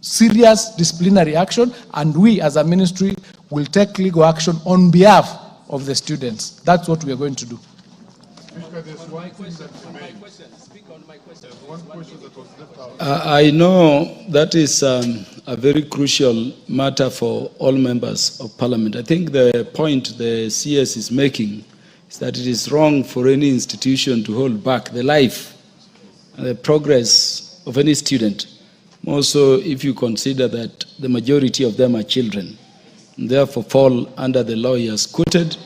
serious disciplinary action, and we as a ministry will take legal action on behalf of the students. That's what we are going to do. I know that is a very crucial matter for all members of parliament. I think the point the CS is making is that it is wrong for any institution to hold back the life and the progress of any student. Also, if you consider that the majority of them are children, and therefore fall under the law he has quoted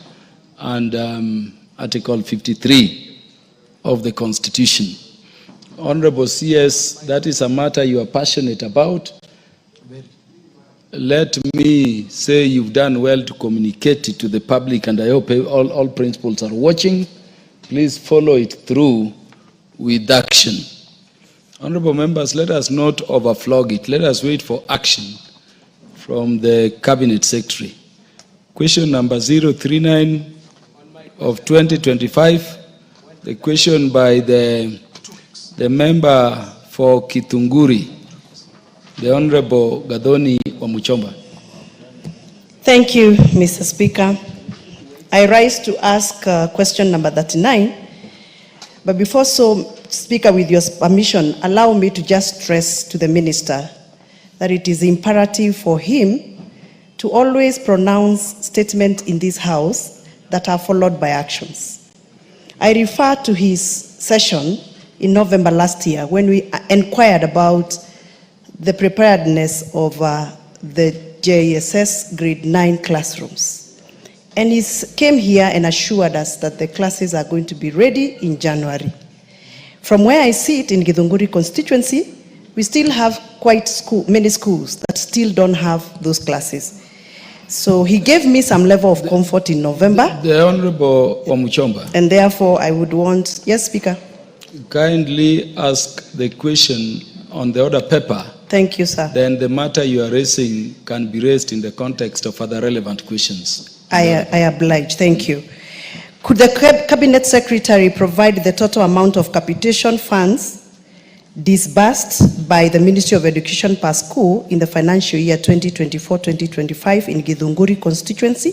and Article 53 of the Constitution. Honorable CS, that is a matter you are passionate about. Let me say you've done well to communicate it to the public, and I hope all principals are watching. Please follow it through with action. Honorable members, let us not overflog it. Let us wait for action from the Cabinet Secretary. Question number 039 of 2025, the question by the member for Kitunguri, the Honorable Gadoni Wamuchomba. Thank you, Mr. Speaker. I rise to ask question number 39, but before so, Speaker, with your permission, allow me to just stress to the Minister that it is imperative for him to always pronounce statements in this House that are followed by actions. I refer to his session in November last year when we inquired about the preparedness of the JSS grade 9 classrooms. And he came here and assured us that the classes are going to be ready in January. From where I sit in Githunguri constituency, we still have quite many schools that still don't have those classes. So he gave me some level of comfort in November. The Honorable Wamuchomba. And therefore, I would want, yes, Speaker. Kindly ask the question on the order paper. Thank you, sir. Then the matter you are raising can be raised in the context of other relevant questions. I oblige. Thank you. Could the Cabinet Secretary provide the total amount of capitation funds disbursed by the Ministry of Education per school in the financial year 2024-2025 in Githunguri constituency,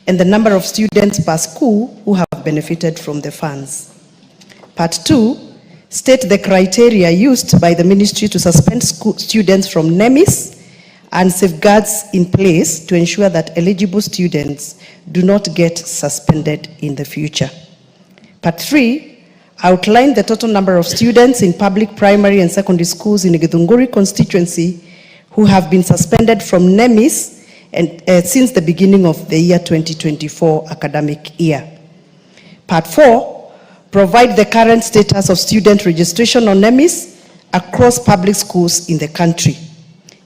and the number of students per school who have benefited from the funds? Part 2, state the criteria used by the ministry to suspend students from NEMIS and safeguards in place to ensure that eligible students do not get suspended in the future. Part 3, outline the total number of students in public primary and secondary schools in the Githunguri constituency who have been suspended from NEMIS and, since the beginning of the year 2024 academic year. Part 4, provide the current status of student registration on NEMIS across public schools in the country.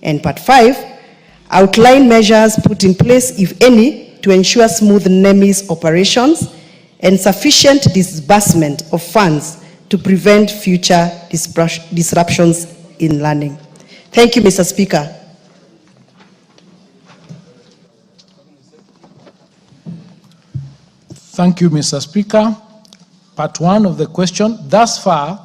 And Part 5, outline measures put in place, if any, to ensure smooth NEMIS operations and sufficient disbursement of funds to prevent future disruptions in learning. Thank you, Mr. Speaker. Thank you, Mr. Speaker. Part 1 of the question. Thus far,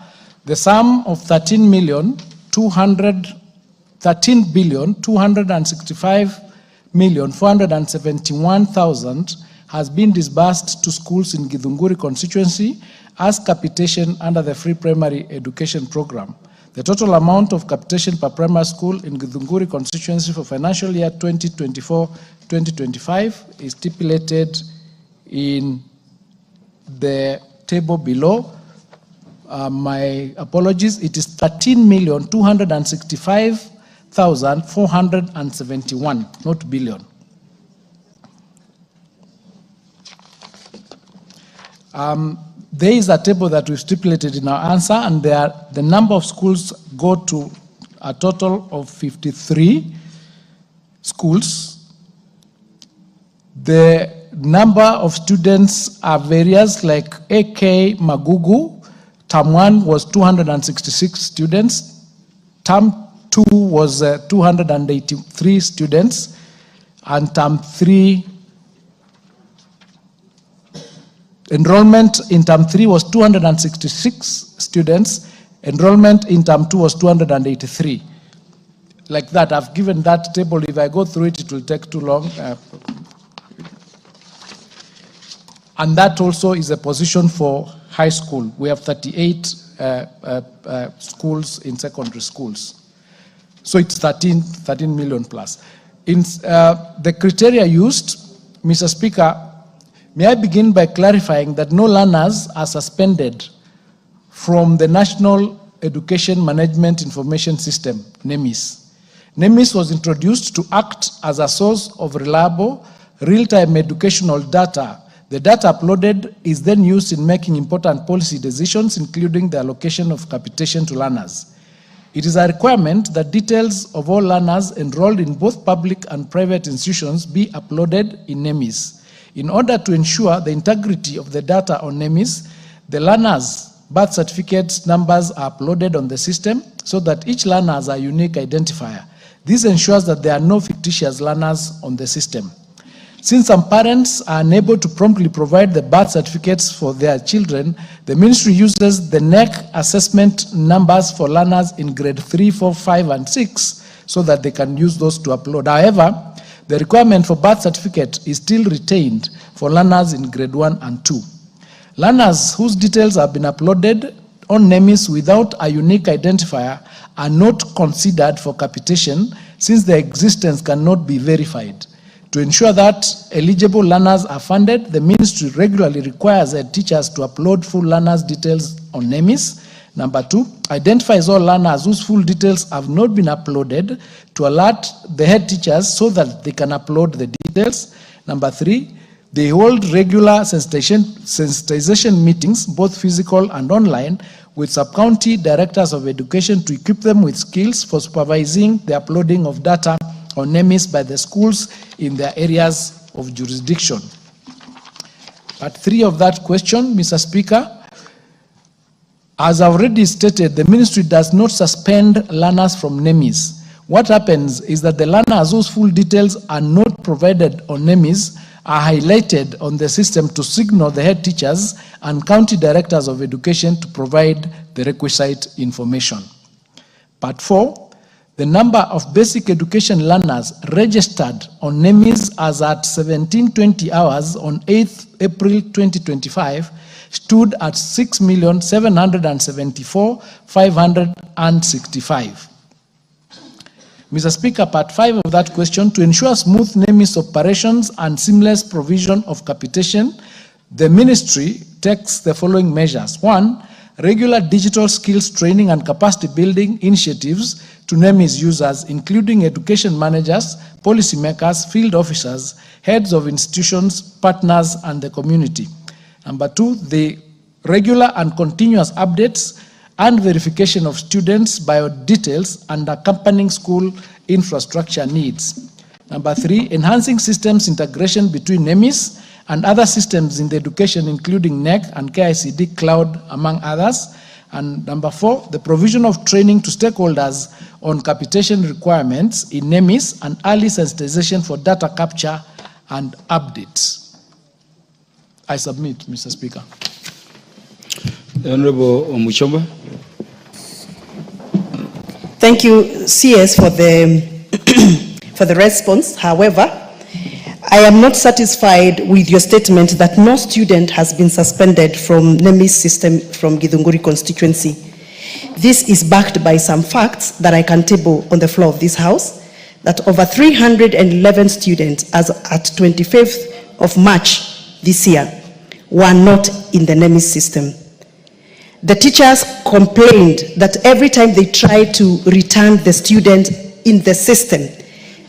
the sum of 13,265,471,000 has been disbursed to schools in Githunguri constituency as capitation under the Free Primary Education Program. The total amount of capitation per primary school in Githunguri constituency for financial year 2024-2025 is stipulated in the table below. My apologies, it is 13,265,471, not billion. There is a table that we've stipulated in our answer, and the number of schools go to a total of 53 schools. The number of students are various, like AK Magugu, term 1 was 266 students, term 2 was 283 students, and term 3 enrollment in term 3 was 266 students. Enrollment in term 2 was 283. Like that, I've given that table. If I go through it, it will take too long. And that also is a position for high school. We have 38 schools in secondary schools. So it's 13 million plus. In the criteria used, Mr. Speaker, may I begin by clarifying that no learners are suspended from the National Education Management Information System, NEMIS. NEMIS was introduced to act as a source of reliable, real-time educational data. The data uploaded is then used in making important policy decisions, including the allocation of capitation to learners. It is a requirement that details of all learners enrolled in both public and private institutions be uploaded in NEMIS. In order to ensure the integrity of the data on NEMIS, the learners' birth certificates numbers are uploaded on the system so that each learner has a unique identifier. This ensures that there are no fictitious learners on the system. Since some parents are unable to promptly provide the birth certificates for their children, the ministry uses the NEC assessment numbers for learners in grade 3, 4, 5, and 6 so that they can use those to upload. However, the requirement for birth certificate is still retained for learners in grade 1 and 2. Learners whose details have been uploaded on NEMIS without a unique identifier are not considered for capitation since their existence cannot be verified. To ensure that eligible learners are funded, the ministry regularly requires head teachers to upload full learners' details on NEMIS. Number 2, identifies all learners whose full details have not been uploaded to alert the head teachers so that they can upload the details. Number 3, they hold regular sensitization meetings, both physical and online, with sub-county directors of education to equip them with skills for supervising the uploading of data on NEMIS by the schools in their areas of jurisdiction. Part 3 of that question, Mr. Speaker, as I've already stated, the ministry does not suspend learners from NEMIS. What happens is that the learners whose full details are not provided on NEMIS are highlighted on the system to signal the head teachers and county directors of education to provide the requisite information. Part 4, the number of basic education learners registered on NEMIS as at 17:20 hours on 8th April 2025 stood at 6,774,565. Mr. Speaker, part 5 of that question, to ensure smooth NEMIS operations and seamless provision of capitation, the ministry takes the following measures. 1, regular digital skills training and capacity building initiatives to NEMIS users, including education managers, policymakers, field officers, heads of institutions, partners, and the community. Number 2, the regular and continuous updates and verification of students' bio details and accompanying school infrastructure needs. Number 3, enhancing systems integration between NEMIS and other systems in the education, including NEC and KICD Cloud, among others. And number 4, the provision of training to stakeholders on capitation requirements in NEMIS and early sensitization for data capture and updates. I submit, Mr. Speaker. The Honorable Omuchomba. Thank you, CS, for the for the response. However, I am not satisfied with your statement that no student has been suspended from NEMIS system from Githunguri constituency. This is backed by some facts that I can table on the floor of this House, that over 311 students as at 25th of March this year were not in the NEMIS system. The teachers complained that every time they try to return the student in the system,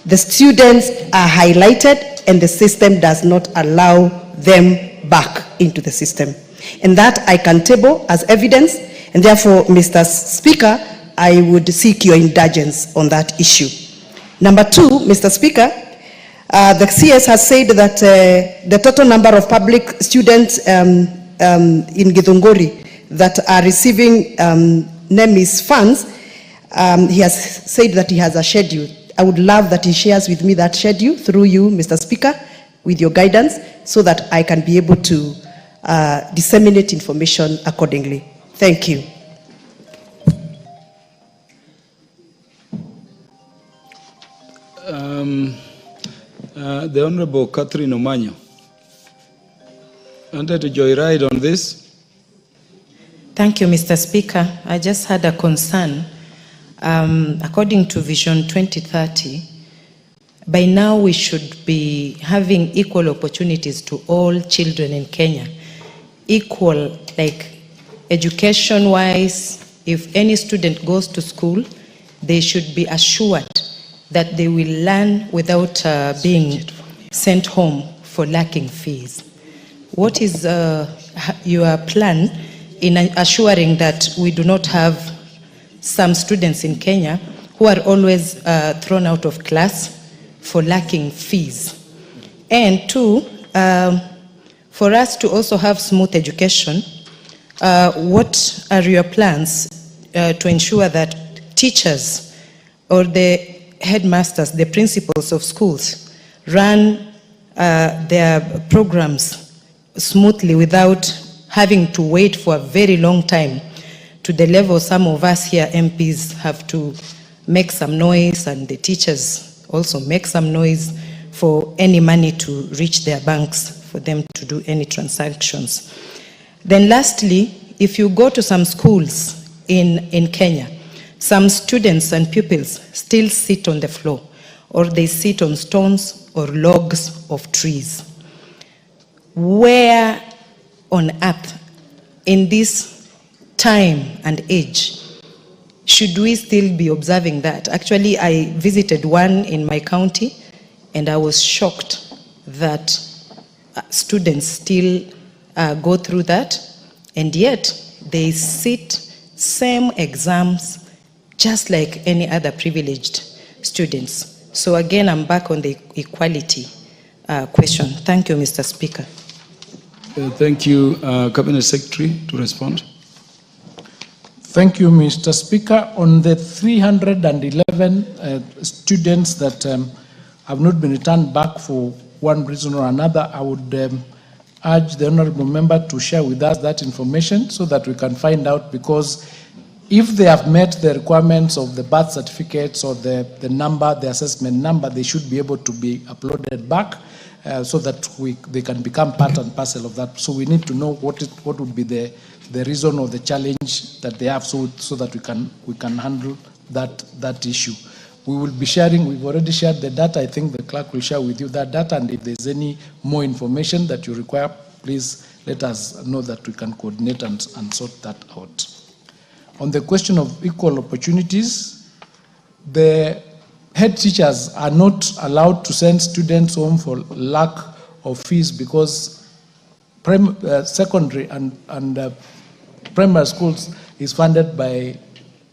the students are highlighted and the system does not allow them back into the system. And that I can table as evidence, and therefore, Mr. Speaker, I would seek your indulgence on that issue. Number 2, Mr. Speaker, the CS has said that the total number of public students in Githunguri that are receiving NEMIS funds, he has said that he has a schedule. I would love that he shares with me that schedule through you, Mr. Speaker, with your guidance, so that I can be able to disseminate information accordingly. Thank you. The Honorable Catherine Omanyo. Wanted to joyride on this? Thank you, Mr. Speaker. I just had a concern. According to Vision 2030, by now we should be having equal opportunities to all children in Kenya. Equal, like education-wise, if any student goes to school, they should be assured that they will learn without being sent home for lacking fees. What is your plan in assuring that we do not have some students in Kenya who are always thrown out of class for lacking fees? And 2, for us to also have smooth education, what are your plans to ensure that teachers or the headmasters, the principals of schools, run their programs smoothly without having to wait for a very long time, to the level some of us here MPs have to make some noise and the teachers also make some noise for any money to reach their banks for them to do any transactions? Then lastly, if you go to some schools in Kenya, some students and pupils still sit on the floor, or they sit on stones or logs of trees. Where on earth, in this time and age, should we still be observing that? Actually, I visited one in my county, and I was shocked that students still go through that, and yet they sit same exams just like any other privileged students. So again, I'm back on the equality question. Thank you, Mr. Speaker. Thank you. Cabinet Secretary to respond. Thank you, Mr. Speaker. On the 311 students that have not been returned back for one reason or another, I would urge the honorable member to share with us that information so that we can find out, because if they have met the requirements of the birth certificates or the number, the assessment number, they should be able to be uploaded back so that they can become part and parcel of that. So we need to know what would be the reason or the challenge that they have, so that we can handle that issue. We will be sharing, we've already shared the data. I think the clerk will share with you that data, and if there's any more information that you require, please let us know that we can coordinate and sort that out. On the question of equal opportunities, the head teachers are not allowed to send students home for lack of fees, because secondary and primary schools is funded by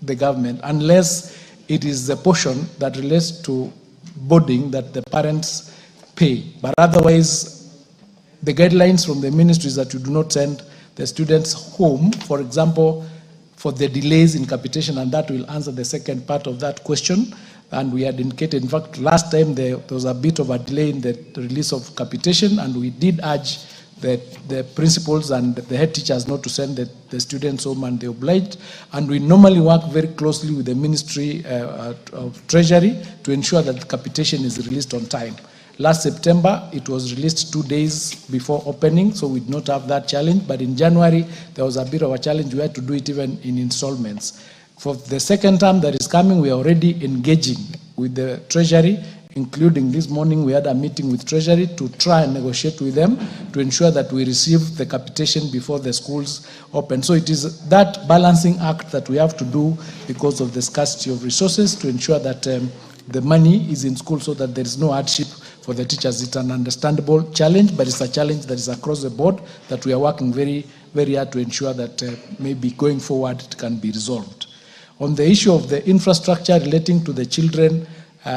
the government, unless it is the portion that relates to boarding that the parents pay. But otherwise, the guidelines from the ministry is that you do not send the students home, for example, for the delays in capitation, and that will answer the second part of that question. And we had indicated, in fact, last time there was a bit of a delay in the release of capitation, and we did urge the principals and the head teachers not to send the students home, and they obliged. And we normally work very closely with the Ministry of Treasury to ensure that the capitation is released on time. Last September, it was released 2 days before opening, so we did not have that challenge. But in January, there was a bit of a challenge. We had to do it even in installments. For the second term that is coming, we are already engaging with the Treasury, including this morning we had a meeting with Treasury to try and negotiate with them to ensure that we receive the capitation before the schools open. So it is that balancing act that we have to do because of the scarcity of resources to ensure that the money is in school so that there is no hardship for the teachers. It's an understandable challenge, but it's a challenge that is across the board that we are working very, very hard to ensure that maybe going forward it can be resolved. On the issue of the infrastructure relating to the children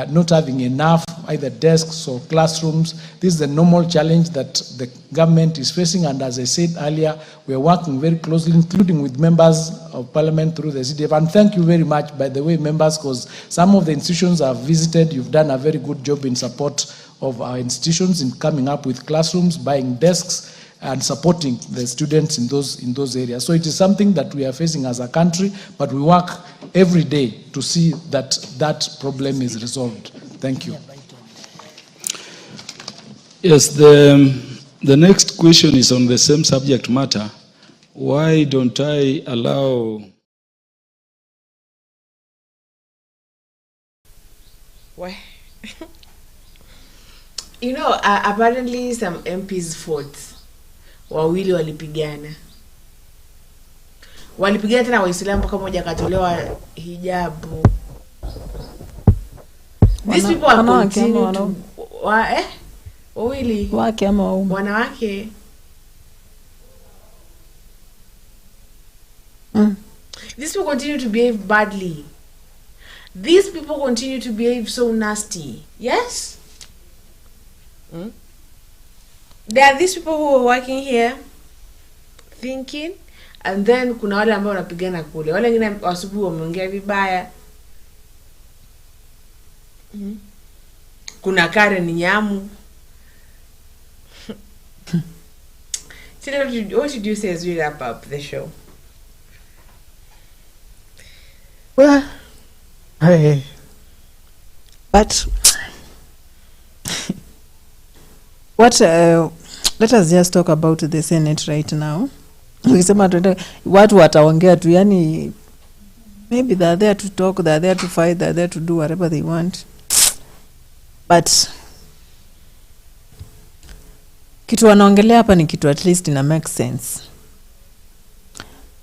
not having enough either desks or classrooms, this is the normal challenge that the government is facing, and as I said earlier, we are working very closely, including with members of parliament through the CDF. And thank you very much, by the way, members, because some of the institutions I've visited, you've done a very good job in support of our institutions in coming up with classrooms, buying desks, and supporting the students in those areas. So it is something that we are facing as a country, but we work every day to see that that problem is resolved. Thank you. Yes, the next question is on the same subject matter. Why don't I allow... Why? You know, apparently some MPs fought. Wawili walipigana tena Waislamu mpaka mmoja akatolewa hijabu. These people are continuing to wawili wake ama waume wanawake. These people continue to behave badly. These people continue to behave so nasty. Yes? There are these people who are working here thinking, and then kuna wale ambao wanapigana kule. Wale wengine asubuhi wameongea vibaya. Kuna Karen Nyamu. What should you say as we wrap up the show? Well, but what let us just talk about the Senate right now. Ukisema watu wataongea tu, yani maybe they are there to talk, they are there to fight, they are there to do whatever they want, but kitu wanaongelea hapa ni kitu at least ina make sense,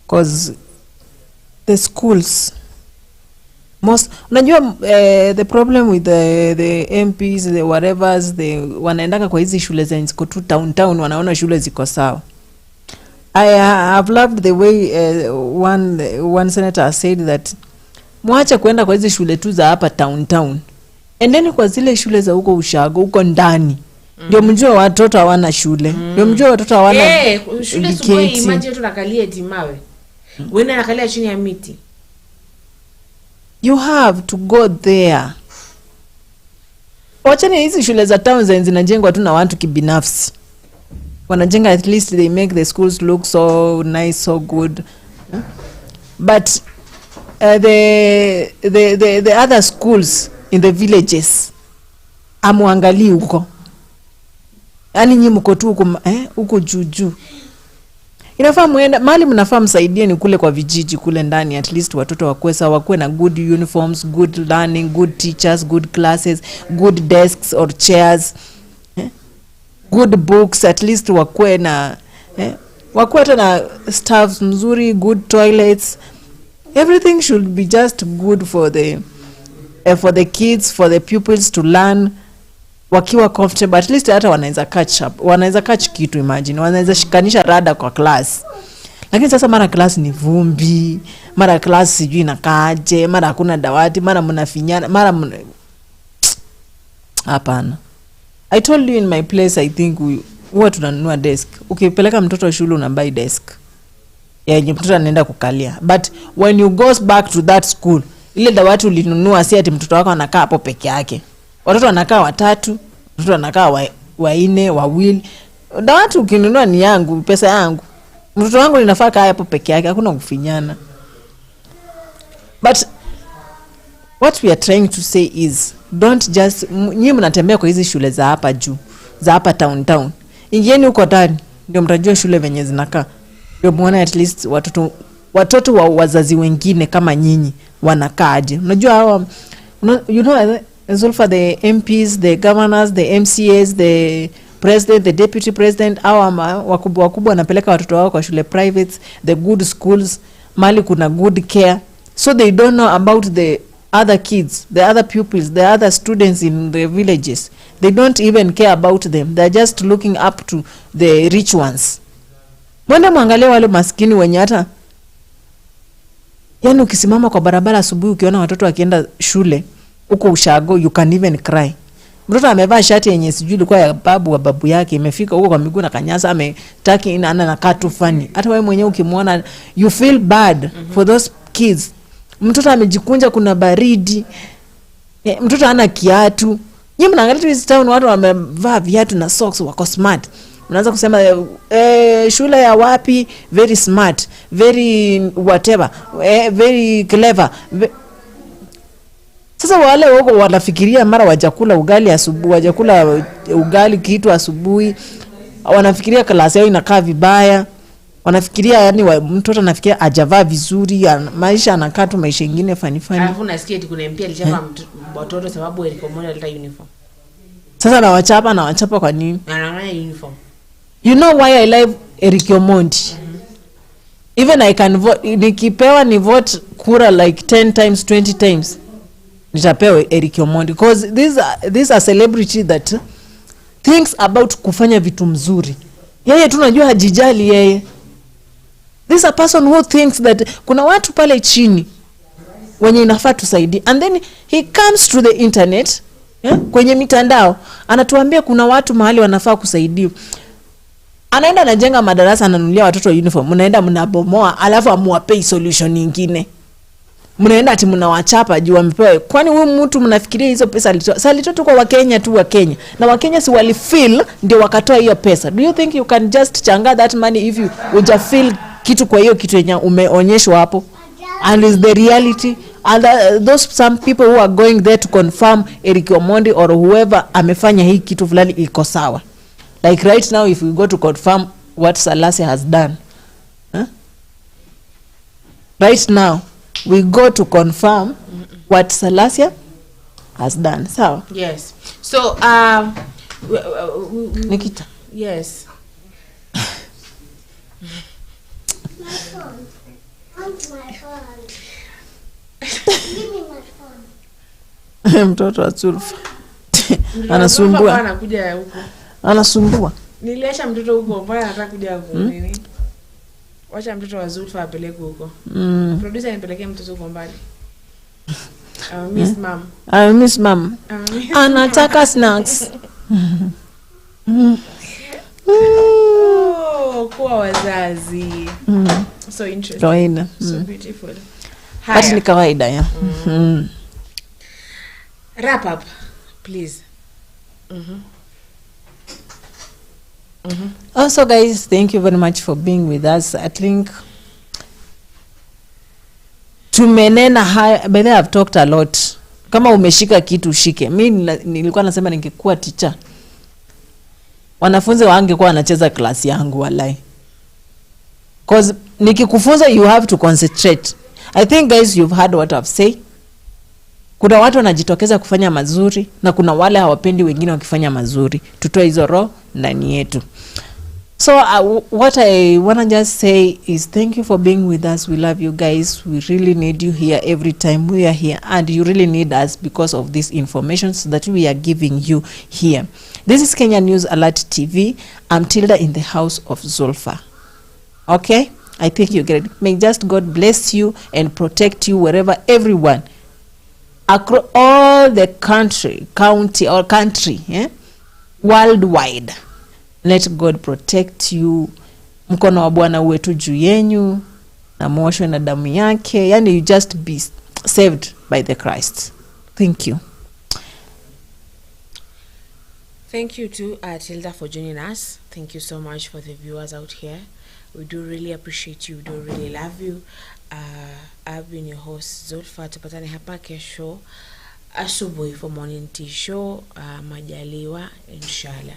because the schools unajua the problem with the MPs, the whatevers, wanaendaka kwa hizi shule zenye ziko tu town wanaona shule ziko sawa. I have loved the way one senator said that mwache kuenda kwa hizi shule tu za hapa town Endeni kwa zile shule za huko ushago huko ndani. Ndio mjue watoto hawana shule. Ndio mjue watoto hawana shule subuhi imagine tunakalia timawe. Wewe nakalia chini ya miti. You have to go there. Wachani hizi shule za town zinajengwa tu na watu kibinafsi. Wanajenga, at least they make the schools look so nice, so good. But the other schools in the villages amuangali huko. Yaani nyinyi mko tu huko juu. Inafaa muenda mali, mnafaa msaidie ni kule kwa vijiji kule ndani, at least watoto wakuwe na good uniforms, good learning, good teachers, good classes, good desks or chairs, good books, at least wakuwe na wakuwe na staffs mzuri, good toilets. Everything should be just good for the kids, for the pupils to learn wakiwa comfortable. At least hata wanaweza catch kitu, imagine wanaweza shikanisha rada kwa class. Lakini sasa mara class ni vumbi, mara class sijui inakaaje, mara hakuna dawati, mara mnafinyana, mara hapana. I told you in my place, I think huwa tunanunua desk. Ukipeleka mtoto shule unabai desk yenye mtoto anaenda kukalia. But when you goes back to that school, ile dawati ulinunua si ati mtoto wako anakaa hapo peke yake. Watoto wanakaa 3, watoto wanakaa 4, 2. Dawati ukinunua ni yangu, pesa yangu. Mtoto wangu linafaa kaa hapo peke yake, hakuna kufinyana. But what we are trying to say is, don't just nyinyi mnatembea kwa hizi shule za hapa juu, za hapa town. Ingieni huko ndani ndio mtajua shule venye zinakaa. Ndio muone at least watoto wa wazazi wengine kama nyinyi wanakaaje. Unajua hawa, you know, as well for the MPs, the governors, the MCAs, the president, the deputy president, hawa wakubwa wanapeleka watoto wao kwa shule privates, the good schools, mali kuna good care. So they don't know about the other kids, the other pupils, the other students in the villages. They don't even care about them. They're just looking up to the rich ones. Mwende mwangalie wale maskini wenye hata, yani ukisimama kwa barabara asubuhi ukiona watoto wakienda shule huko ushago, you can even cry. Mtoto amevaa shati yenye sijui ilikuwa ya babu yake, imefika huko kwa miguu na kanyasa, ametaki anakaa tu funny. Hata wewe mwenyewe ukimwona you feel bad for those kids. Mtoto amejikunja, kuna baridi, mtoto hana kiatu. Nyinyi mnaangalia tu hizi town watu wamevaa viatu na socks, wako smart. Unaanza kusema shule ya wapi, very smart, very whatever, very clever. Sasa wale wako wanafikiria mara wajakula ugali asubuhi, wajakula ugali kitu asubuhi, wanafikiria klasi yao inakaa vibaya, wanafikiria yani mtoto anafikiria ajavaa vizuri, maisha anakaa tu maisha mengine fani. Alafu nasikia eti kuna MP alichapa watoto sababu Recruitment aleta uniform. Sasa nawachapa kwa nini? Anang'anya uniform. You know why I love Eric Omondi? Even I can vote, nikipewa ni vote kura like 10 times, 20 times. Nitapewa Eric Omondi because these are celebrity that thinks about kufanya vitu mzuri. Yeye tunajua hajijali yeye. This a person who thinks that kuna watu pale chini wenye inafaa tusaidie, and then he comes to the internet, kwenye mitandao anatuambia kuna watu mahali wanafaa kusaidia. Anaenda anajenga madarasa, ananunulia watoto uniform, mnaenda mnabomoa, alafu amuwapei solution nyingine. Mnaenda ati mnawachapa juu wamepewa. Kwani huyu mtu mnafikiria hizo pesa alitoa kwa Wakenya tu, Wakenya. Na Wakenya si wali feel ndio wakatoa hiyo pesa. Do you think you can just changa that money if you uja feel kitu kwa hiyo kitu yenye umeonyeshwa hapo? And is the reality, and those some people who are going there to confirm Eric Omondi or whoever amefanya hii kitu fulani iko sawa. Like right now if we go to confirm what Salasia has done, right now we go to confirm what Salasia has done. So yes. So Nikita. Yes. My phone. Want my phone. Give me my phone. Mtoto wa Zulfa anasumbua. Anakuja huko. Anasumbua. Niliacha mtoto huko, mbona anataka kuja huko nini? Wacha mtoto wa Zulfa apeleke huko. Producer anipelekee mtoto huko mbali. Miss Mom. Miss Mom. Anataka snacks. Oh, kuwa wazazi. So interesting. Kawaida. So beautiful. But ni kawaida ya. Wrap up, please. Also guys, thank you very much for being with us. I think tumenena haya, by the way, I've talked a lot. Kama umeshika kitu shike. Mimi nilikuwa nasema ningekuwa teacher, wanafunzi wangekuwa wanacheza class yangu wallahi. Cause nikikufunza you have to concentrate. I think guys you've heard what I've said. Kuna watu wanajitokeza kufanya mazuri na kuna wale hawapendi wengine wakifanya mazuri. Tutoe hizo roho ndani yetu. So what I want to just say is thank you for being with us. We love you guys. We really need you here every time we are here, and you really need us because of this information that we are giving you here. This is Kenya News Alert TV. I'm Tilda in the house of Zulfa. Okay? I think you get it. May just God bless you and protect you wherever, everyone across all the country, worldwide. Let God protect you. Mkono wa Bwana wetu juu yenyu na moshwe na damu yake. Yani you just be saved by the Christ. Thank you. Thank you to Tilda for joining us. Thank you so much for the viewers out here. We do really appreciate you. We do really love you. I've been your host Zulfa. Tupatane hapa kesho asubuhi for morning tea show. Majaliwa inshallah.